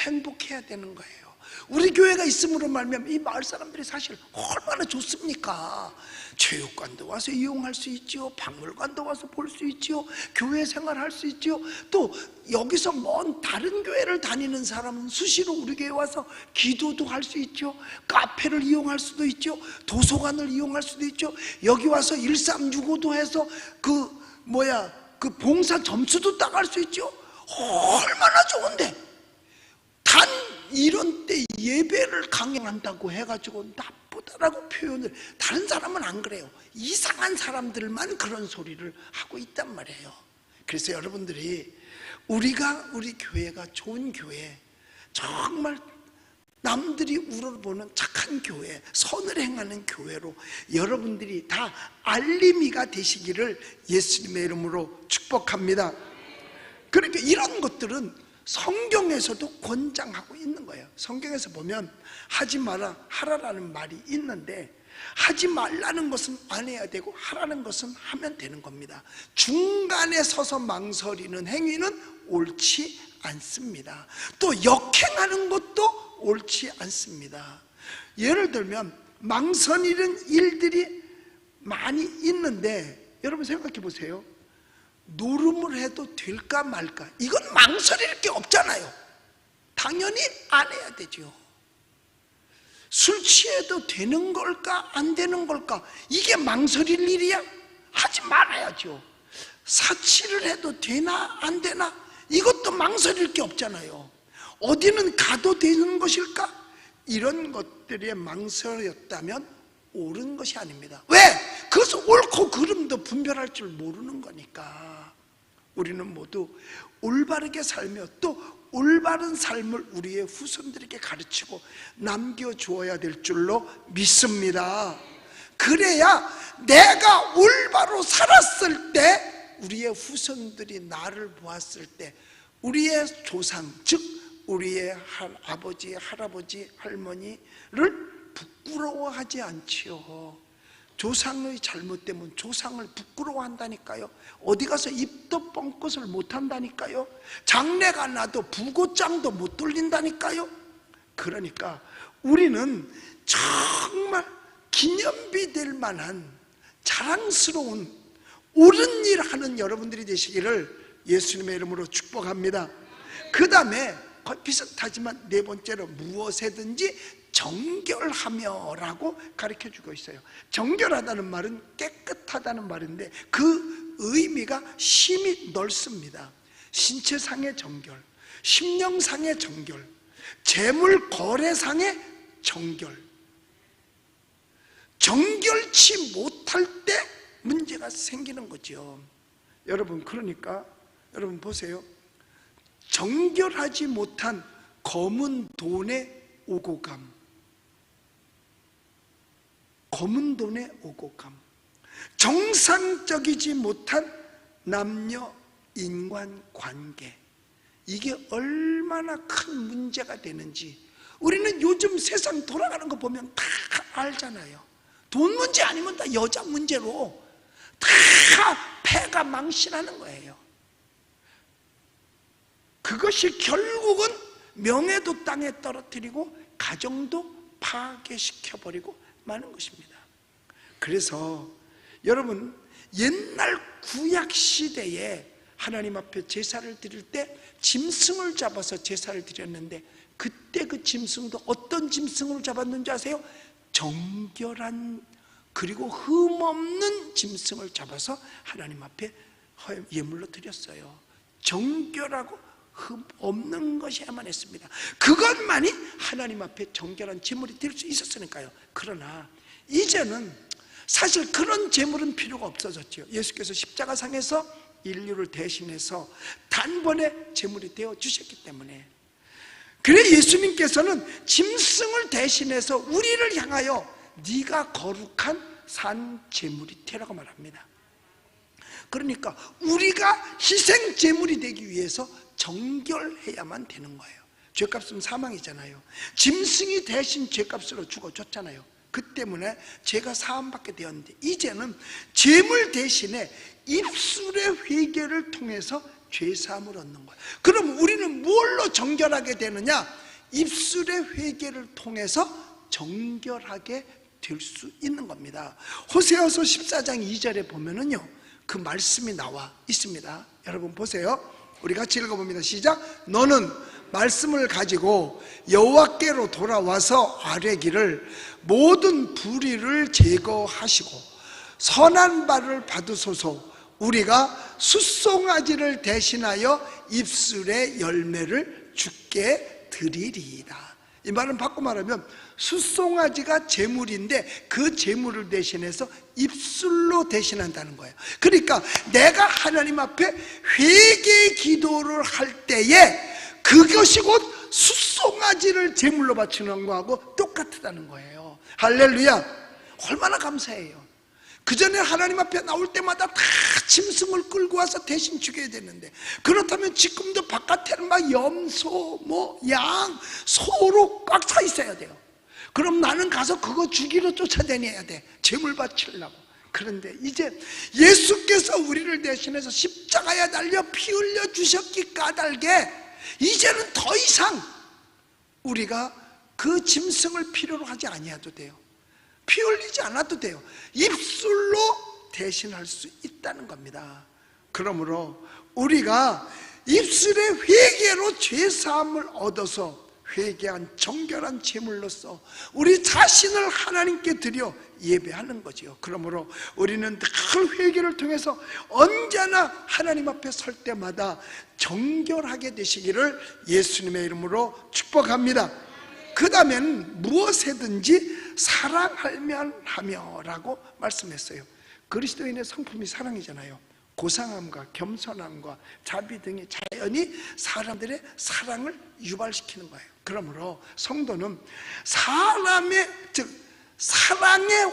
Speaker 1: 행복해야 되는 거예요. 우리 교회가 있음으로 말미암아 이 마을 사람들이 사실 얼마나 좋습니까? 체육관도 와서 이용할 수 있죠. 박물관도 와서 볼 수 있죠. 교회 생활할 수 있죠. 또 여기서 먼 다른 교회를 다니는 사람은 수시로 우리 교회 와서 기도도 할 수 있죠. 카페를 이용할 수도 있죠. 도서관을 이용할 수도 있죠. 여기 와서 1365도 해서 그 봉사 점수도 따갈 수 있죠. 얼마나 좋은데, 단 이런 때 예배를 강행한다고 해가지고 나쁘다라고 표현을, 다른 사람은 안 그래요. 이상한 사람들만 그런 소리를 하고 있단 말이에요. 그래서 여러분들이 우리 교회가 좋은 교회, 정말 남들이 우러보는 착한 교회, 선을 행하는 교회로 여러분들이 다 알림이가 되시기를 예수님의 이름으로 축복합니다. 그러니까 이런 것들은 성경에서도 권장하고 있는 거예요. 성경에서 보면 하지 마라, 하라라는 말이 있는데, 하지 말라는 것은 안 해야 되고 하라는 것은 하면 되는 겁니다. 중간에 서서 망설이는 행위는 옳지 않습니다. 또 역행하는 것도 옳지 않습니다. 예를 들면 망설이는 일들이 많이 있는데, 여러분 생각해 보세요. 노름을 해도 될까 말까, 이건 망설일 게 없잖아요. 당연히 안 해야 되죠. 술 취해도 되는 걸까 안 되는 걸까, 이게 망설일 일이야? 하지 말아야죠. 사치를 해도 되나 안 되나, 이것도 망설일 게 없잖아요. 어디는 가도 되는 것일까, 이런 것들에 망설였다면 옳은 것이 아닙니다. 왜? 그것은 옳고 그름도 분별할 줄 모르는 거니까. 우리는 모두 올바르게 살며 또 올바른 삶을 우리의 후손들에게 가르치고 남겨주어야 될 줄로 믿습니다. 그래야 내가 올바로 살았을 때, 우리의 후손들이 나를 보았을 때 우리의 조상, 즉 우리의 아버지, 할아버지, 할머니를 부끄러워하지 않지요. 조상의 잘못 때문에 조상을 부끄러워한다니까요. 어디 가서 입도 뻥끗을 못한다니까요. 장례가 나도 부고장도 못 돌린다니까요. 그러니까 우리는 정말 기념비 될 만한 자랑스러운 옳은 일 하는 여러분들이 되시기를 예수님의 이름으로 축복합니다. 그 다음에 비슷하지만 네 번째로 무엇에든지 정결하며 라고 가르쳐주고 있어요. 정결하다는 말은 깨끗하다는 말인데 그 의미가 심히 넓습니다. 신체상의 정결, 심령상의 정결, 재물 거래상의 정결. 정결치 못할 때 문제가 생기는 거죠. 여러분, 그러니까 여러분 보세요. 정결하지 못한 검은 돈의 오고감, 검은 돈의 오고감, 정상적이지 못한 남녀 인간관계, 이게 얼마나 큰 문제가 되는지 우리는 요즘 세상 돌아가는 거 보면 다 알잖아요. 돈 문제 아니면 다 여자 문제로 다 패가 망신하는 거예요. 그것이 결국은 명예도 땅에 떨어뜨리고 가정도 파괴시켜버리고 마는 것입니다. 그래서 여러분, 옛날 구약 시대에 하나님 앞에 제사를 드릴 때 짐승을 잡아서 제사를 드렸는데, 그때 그 짐승도 어떤 짐승으로 잡았는지 아세요? 정결한, 그리고 흠없는 짐승을 잡아서 하나님 앞에 예물로 드렸어요. 정결하고 흠 없는 것이야만 했습니다. 그것만이 하나님 앞에 정결한 제물이 될 수 있었으니까요. 그러나 이제는 사실 그런 제물은 필요가 없어졌죠. 예수께서 십자가상에서 인류를 대신해서 단번에 제물이 되어 주셨기 때문에. 그래 예수님께서는 짐승을 대신해서 우리를 향하여 네가 거룩한 산 제물이 되라고 말합니다. 그러니까 우리가 희생 제물이 되기 위해서 정결해야만 되는 거예요. 죄값은 사망이잖아요. 짐승이 대신 죄값으로 죽어줬잖아요. 그 때문에 죄가 사함받게 되었는데, 이제는 제물 대신에 입술의 회개를 통해서 죄사함을 얻는 거예요. 그럼 우리는 뭘로 정결하게 되느냐? 입술의 회개를 통해서 정결하게 될 수 있는 겁니다. 호세아서 14장 2절에 보면은요, 그 말씀이 나와 있습니다. 여러분 보세요. 우리 같이 읽어봅니다. 시작. 너는 말씀을 가지고 여호와께로 돌아와서 아뢰기를 모든 불의를 제거하시고 선한 바를 받으소서. 우리가 숫송아지를 대신하여 입술의 열매를 주께 드리리이다. 이 말은 바꿔 말하면 숫송아지가 제물인데 그 제물을 대신해서 입술로 대신한다는 거예요. 그러니까 내가 하나님 앞에 회개 기도를 할 때에 그것이 곧 숫송아지를 제물로 바치는 거하고 똑같다는 거예요. 할렐루야. 얼마나 감사해요. 그 전에 하나님 앞에 나올 때마다 다 짐승을 끌고 와서 대신 죽여야 되는데, 그렇다면 지금도 바깥에는 막 염소, 양, 소로 꽉 차 있어야 돼요. 그럼 나는 가서 그거 죽이러 쫓아다녀야 돼, 제물 바치려고. 그런데 이제 예수께서 우리를 대신해서 십자가에 달려 피 흘려 주셨기 까닭에 이제는 더 이상 우리가 그 짐승을 필요로 하지 아니어도 돼요. 피 흘리지 않아도 돼요. 입술로 대신할 수 있다는 겁니다. 그러므로 우리가 입술의 회개로 죄사함을 얻어서 회개한 정결한 제물로서 우리 자신을 하나님께 드려 예배하는 거지요. 그러므로 우리는 늘 회개를 통해서 언제나 하나님 앞에 설 때마다 정결하게 되시기를 예수님의 이름으로 축복합니다. 그 다음엔 무엇이든지 사랑하면 하며라고 말씀했어요. 그리스도인의 성품이 사랑이잖아요. 고상함과 겸손함과 자비 등이 자연히 사람들의 사랑을 유발시키는 거예요. 그러므로 성도는 사랑의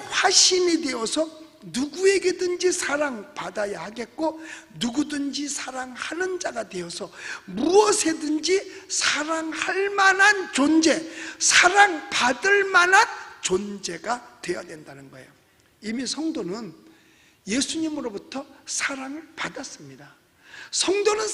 Speaker 1: 화신이 되어서 누구에게든지 사랑받아야 하겠고, 누구든지 사랑하는 자가 되어서 무엇이든지 사랑할 만한 존재, 사랑받을 만한 존재가 되어야 된다는 거예요. 이미 성도는 예수님으로부터 사랑을 받았습니다. 성도는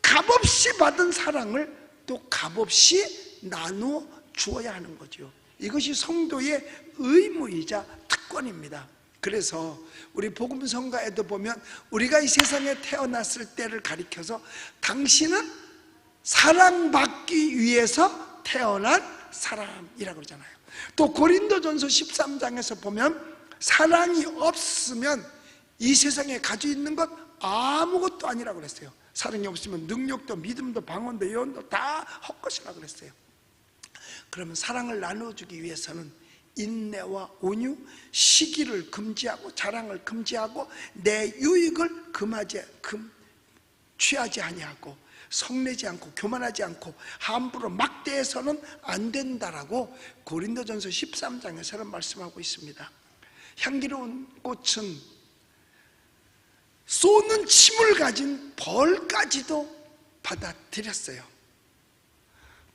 Speaker 1: 값없이 받은 사랑을 또 값없이 나누어 주어야 하는 거죠. 이것이 성도의 의무이자 특권입니다. 그래서 우리 복음성가에도 보면 우리가 이 세상에 태어났을 때를 가리켜서 당신은 사랑받기 위해서 태어난 사람이라고 그러잖아요. 또 고린도전서 13장에서 보면 사랑이 없으면 이 세상에 가지고 있는 것 아무것도 아니라고 그랬어요. 사랑이 없으면 능력도 믿음도 방언도 예언도 다 헛것이라고 그랬어요. 그러면 사랑을 나눠주기 위해서는 인내와 온유, 시기를 금지하고 자랑을 금지하고 내 유익을 취하지 아니하고 성내지 않고 교만하지 않고 함부로 막대해서는 안 된다라고 고린도전서 13장에서는 말씀하고 있습니다. 향기로운 꽃은 쏘는 침을 가진 벌까지도 받아들였어요.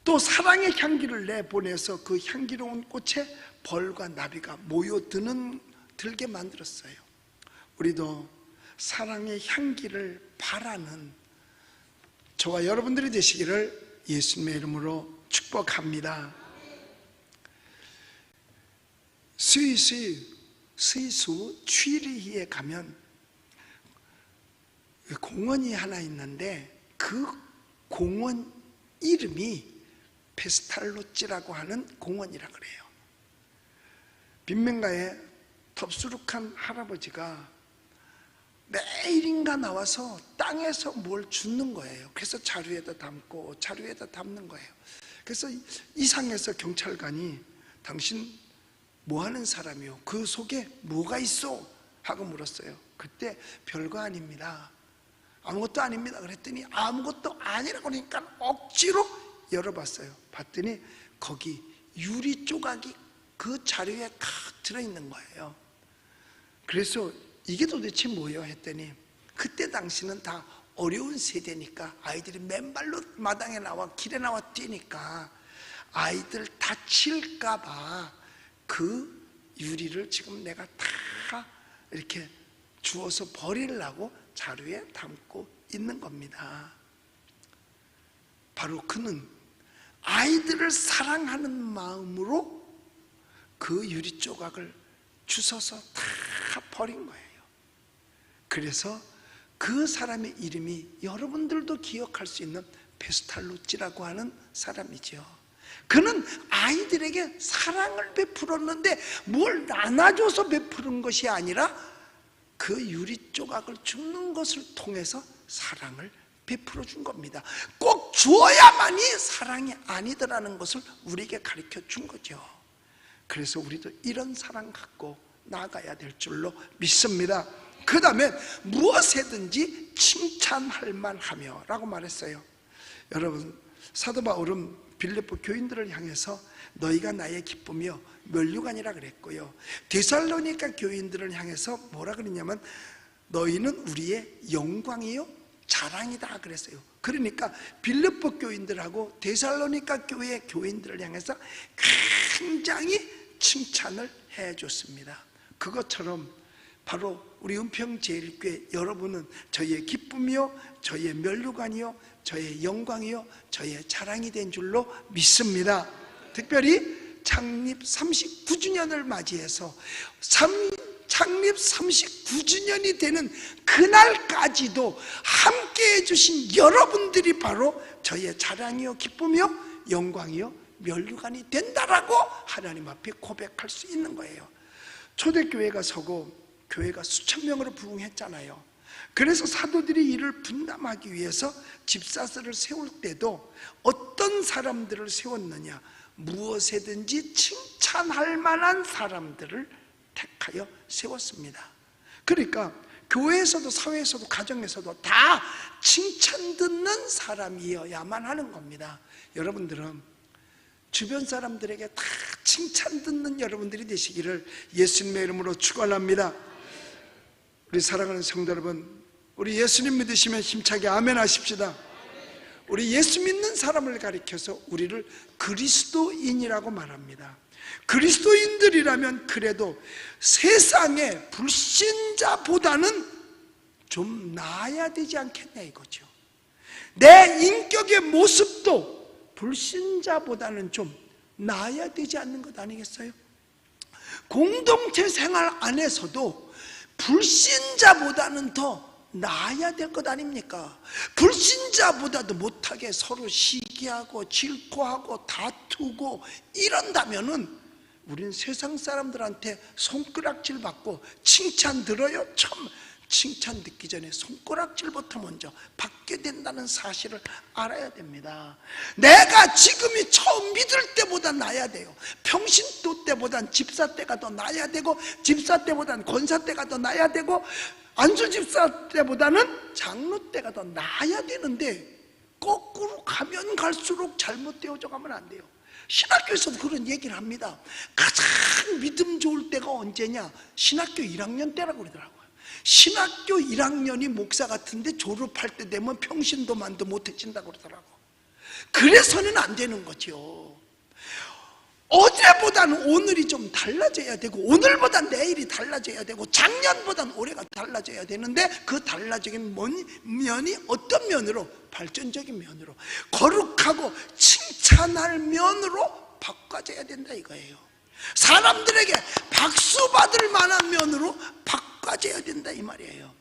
Speaker 1: 또 사랑의 향기를 내보내서 그 향기로운 꽃에 벌과 나비가 모여들게 만들었어요. 우리도 사랑의 향기를 바라는 저와 여러분들이 되시기를 예수님의 이름으로 축복합니다. 스위스 취리히에 가면 공원이 하나 있는데 그 공원 이름이 페스탈로찌라고 하는 공원이라 그래요. 빈민가에 덥수룩한 할아버지가 매일인가 나와서 땅에서 뭘 줍는 거예요. 그래서 자루에다 담고 자루에다 담는 거예요. 그래서 이상해서 경찰관이 당신 뭐 하는 사람이요? 그 속에 뭐가 있어? 하고 물었어요. 그때 별거 아닙니다. 아무것도 아닙니다. 그랬더니 아무것도 아니라고 하니까 억지로 열어봤어요. 봤더니 거기 유리 조각이 그 자료에 칵 들어있는 거예요. 그래서 이게 도대체 뭐예요? 했더니 그때 당시는 다 어려운 세대니까 아이들이 맨발로 마당에 나와 길에 나와 뛰니까 아이들 다칠까봐 그 유리를 지금 내가 다 이렇게 주워서 버리려고 자루에 담고 있는 겁니다. 바로 그는 아이들을 사랑하는 마음으로 그 유리 조각을 주워서 다 버린 거예요. 그래서 그 사람의 이름이 여러분들도 기억할 수 있는 베스탈루치라고 하는 사람이죠. 그는 아이들에게 사랑을 베풀었는데 뭘 나눠줘서 베푸는 것이 아니라 그 유리 조각을 주는 것을 통해서 사랑을 베풀어 준 겁니다. 꼭 주어야만이 사랑이 아니더라는 것을 우리에게 가르쳐 준 거죠. 그래서 우리도 이런 사랑 갖고 나가야 될 줄로 믿습니다. 그 다음에 무엇이든지 칭찬할 만하며 라고 말했어요. 여러분, 사도 바울은 빌립보 교인들을 향해서 너희가 나의 기쁨이요 면류관이라 그랬고요, 데살로니가 교인들을 향해서 뭐라 그랬냐면 너희는 우리의 영광이요 자랑이다 그랬어요. 그러니까 빌립보 교인들하고 데살로니가 교회 교인들을 향해서 굉장히 칭찬을 해줬습니다. 그것처럼 바로 우리 은평제일교회 여러분은 저희의 기쁨이요 저희의 면류관이요 저희의 영광이요 저희의 자랑이 된 줄로 믿습니다. 특별히 창립 39주년을 맞이해서 창립 39주년이 되는 그날까지도 함께 해주신 여러분들이 바로 저희의 자랑이요 기쁨이요 영광이요 면류관이 된다라고 하나님 앞에 고백할 수 있는 거예요. 초대교회가 서고 교회가 수천 명으로 부흥했잖아요. 그래서 사도들이 이를 분담하기 위해서 집사서를 세울 때도 어떤 사람들을 세웠느냐, 무엇에든지 칭찬할 만한 사람들을 택하여 세웠습니다. 그러니까 교회에서도 사회에서도 가정에서도 다 칭찬 듣는 사람이어야만 하는 겁니다. 여러분들은 주변 사람들에게 다 칭찬 듣는 여러분들이 되시기를 예수님의 이름으로 축원합니다. 우리 사랑하는 성도 여러분, 우리 예수님 믿으시면 힘차게 아멘 하십시다. 우리 예수 믿는 사람을 가리켜서 우리를 그리스도인이라고 말합니다. 그리스도인들이라면 그래도 세상의 불신자보다는 좀 나아야 되지 않겠냐 이거죠. 내 인격의 모습도 불신자보다는 좀 나아야 되지 않는 것 아니겠어요? 공동체 생활 안에서도 불신자보다는 더 나아야 될 것 아닙니까? 불신자보다도 못하게 서로 시기하고 질투하고 다투고 이런다면은 우리는 세상 사람들한테 손가락질 받고 칭찬 들어요? 참 칭찬 듣기 전에 손가락질부터 먼저 받게 된다는 사실을 알아야 됩니다. 내가 지금이 처음 믿을 때보다 나아야 돼요. 평신도 때보단 집사 때가 더 나아야 되고, 집사 때보단 권사 때가 더 나아야 되고, 안수 집사 때보다는 장로 때가 더 나아야 되는데 거꾸로 가면 갈수록 잘못되어져 가면 안 돼요. 신학교에서도 그런 얘기를 합니다. 가장 믿음 좋을 때가 언제냐? 신학교 1학년 때라고 그러더라고요. 신학교 1학년이 목사 같은데 졸업할 때 되면 평신도만도 못해진다고 그러더라고. 그래서는 안 되는 거죠. 어제보다는 오늘이 좀 달라져야 되고, 오늘보다 내일이 달라져야 되고, 작년보다는 올해가 달라져야 되는데, 그 달라지는 면이 어떤 면으로? 발전적인 면으로, 거룩하고 칭찬할 면으로 바꿔져야 된다 이거예요. 사람들에게 박수 받을 만한 면으로 바꿔져야 된다 이 말이에요.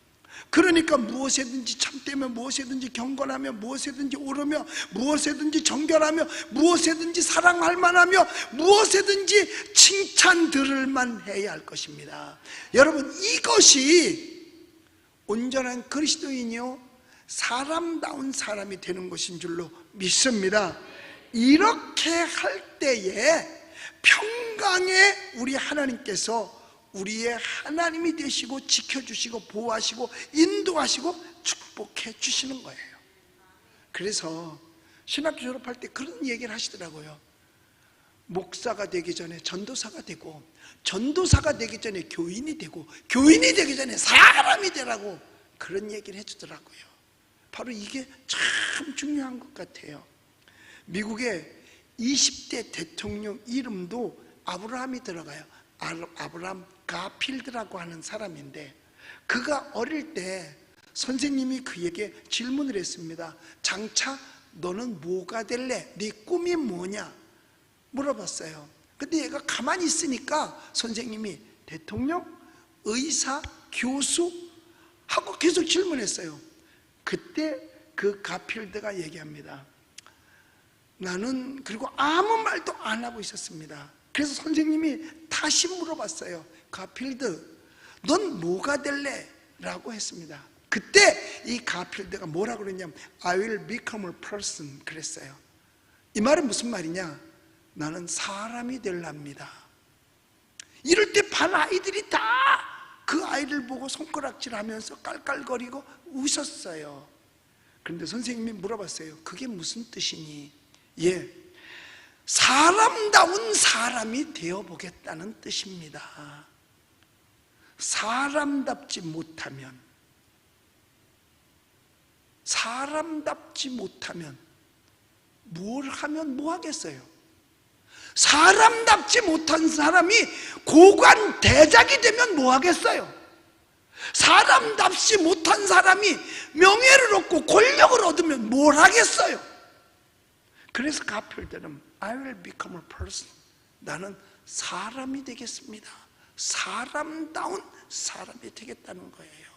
Speaker 1: 그러니까 무엇에든지 참되며, 무엇에든지 경건하며, 무엇에든지 오르며, 무엇에든지 정결하며, 무엇에든지 사랑할 만하며, 무엇에든지 칭찬 들을 만해야 할 것입니다. 여러분, 이것이 온전한 그리스도인이요 사람다운 사람이 되는 것인 줄로 믿습니다. 이렇게 할 때에 평강에 우리 하나님께서 우리의 하나님이 되시고 지켜주시고 보호하시고 인도하시고 축복해 주시는 거예요. 그래서 신학교 졸업할 때 그런 얘기를 하시더라고요. 목사가 되기 전에 전도사가 되고, 전도사가 되기 전에 교인이 되고, 교인이 되기 전에 사람이 되라고 그런 얘기를 해주더라고요. 바로 이게 참 중요한 것 같아요. 미국의 20대 대통령 이름도 아브라함이 들어가요. 아브라함 가필드라고 하는 사람인데, 그가 어릴 때 선생님이 그에게 질문을 했습니다. 장차 너는 뭐가 될래? 네 꿈이 뭐냐? 물어봤어요. 근데 얘가 가만히 있으니까 선생님이 대통령, 의사, 교수 하고 계속 질문했어요. 그때 그 가필드가 얘기합니다. 나는, 그리고 아무 말도 안 하고 있었습니다. 그래서 선생님이 다시 물어봤어요. 가필드, 넌 뭐가 될래? 라고 했습니다. 그때 이 가필드가 뭐라고 그랬냐면 I will become a person 그랬어요. 이 말은 무슨 말이냐? 나는 사람이 될랍니다. 이럴 때 반 아이들이 다 그 아이를 보고 손가락질하면서 깔깔거리고 웃었어요. 그런데 선생님이 물어봤어요. 그게 무슨 뜻이니? 예, 사람다운 사람이 되어보겠다는 뜻입니다. 사람답지 못하면 뭘 하면 뭐 하겠어요? 사람답지 못한 사람이 고관 대작이 되면 뭐 하겠어요? 사람답지 못한 사람이 명예를 얻고 권력을 얻으면 뭘 하겠어요? 그래서 가필드는 I will become a person, 나는 사람이 되겠습니다. 사람다운 사람이 되겠다는 거예요.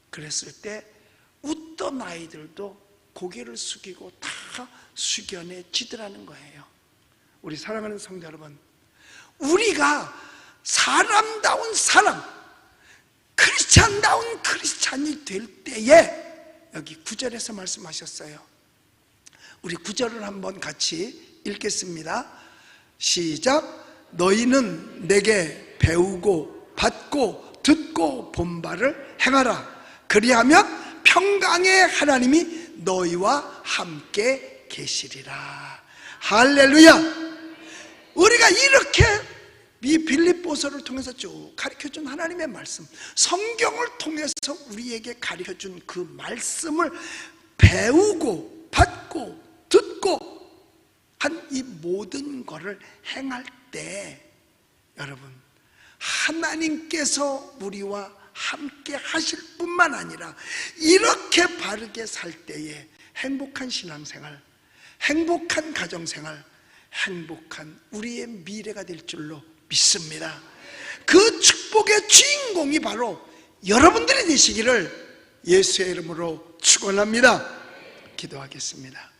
Speaker 1: 그랬을 때 웃던 아이들도 고개를 숙이고 다 숙연해지더라는 거예요. 우리 사랑하는 성도 여러분, 우리가 사람다운 사람, 크리스찬다운 크리스찬이 될 때에 여기 9절에서 말씀하셨어요. 우리 9절을 한번 같이 읽겠습니다. 시작. 너희는 내게 배우고 받고 듣고 본 바를 행하라. 그리하면 평강의 하나님이 너희와 함께 계시리라. 할렐루야. 우리가 이렇게 이 빌립보서를 통해서 쭉 가르쳐준 하나님의 말씀, 성경을 통해서 우리에게 가르쳐준 그 말씀을 배우고 받고 듣고 한 이 모든 것을 행할 때 여러분, 하나님께서 우리와 함께 하실 뿐만 아니라 이렇게 바르게 살 때에 행복한 신앙생활, 행복한 가정생활, 행복한 우리의 미래가 될 줄로 믿습니다. 그 축복의 주인공이 바로 여러분들이 되시기를 예수의 이름으로 축원합니다. 기도하겠습니다.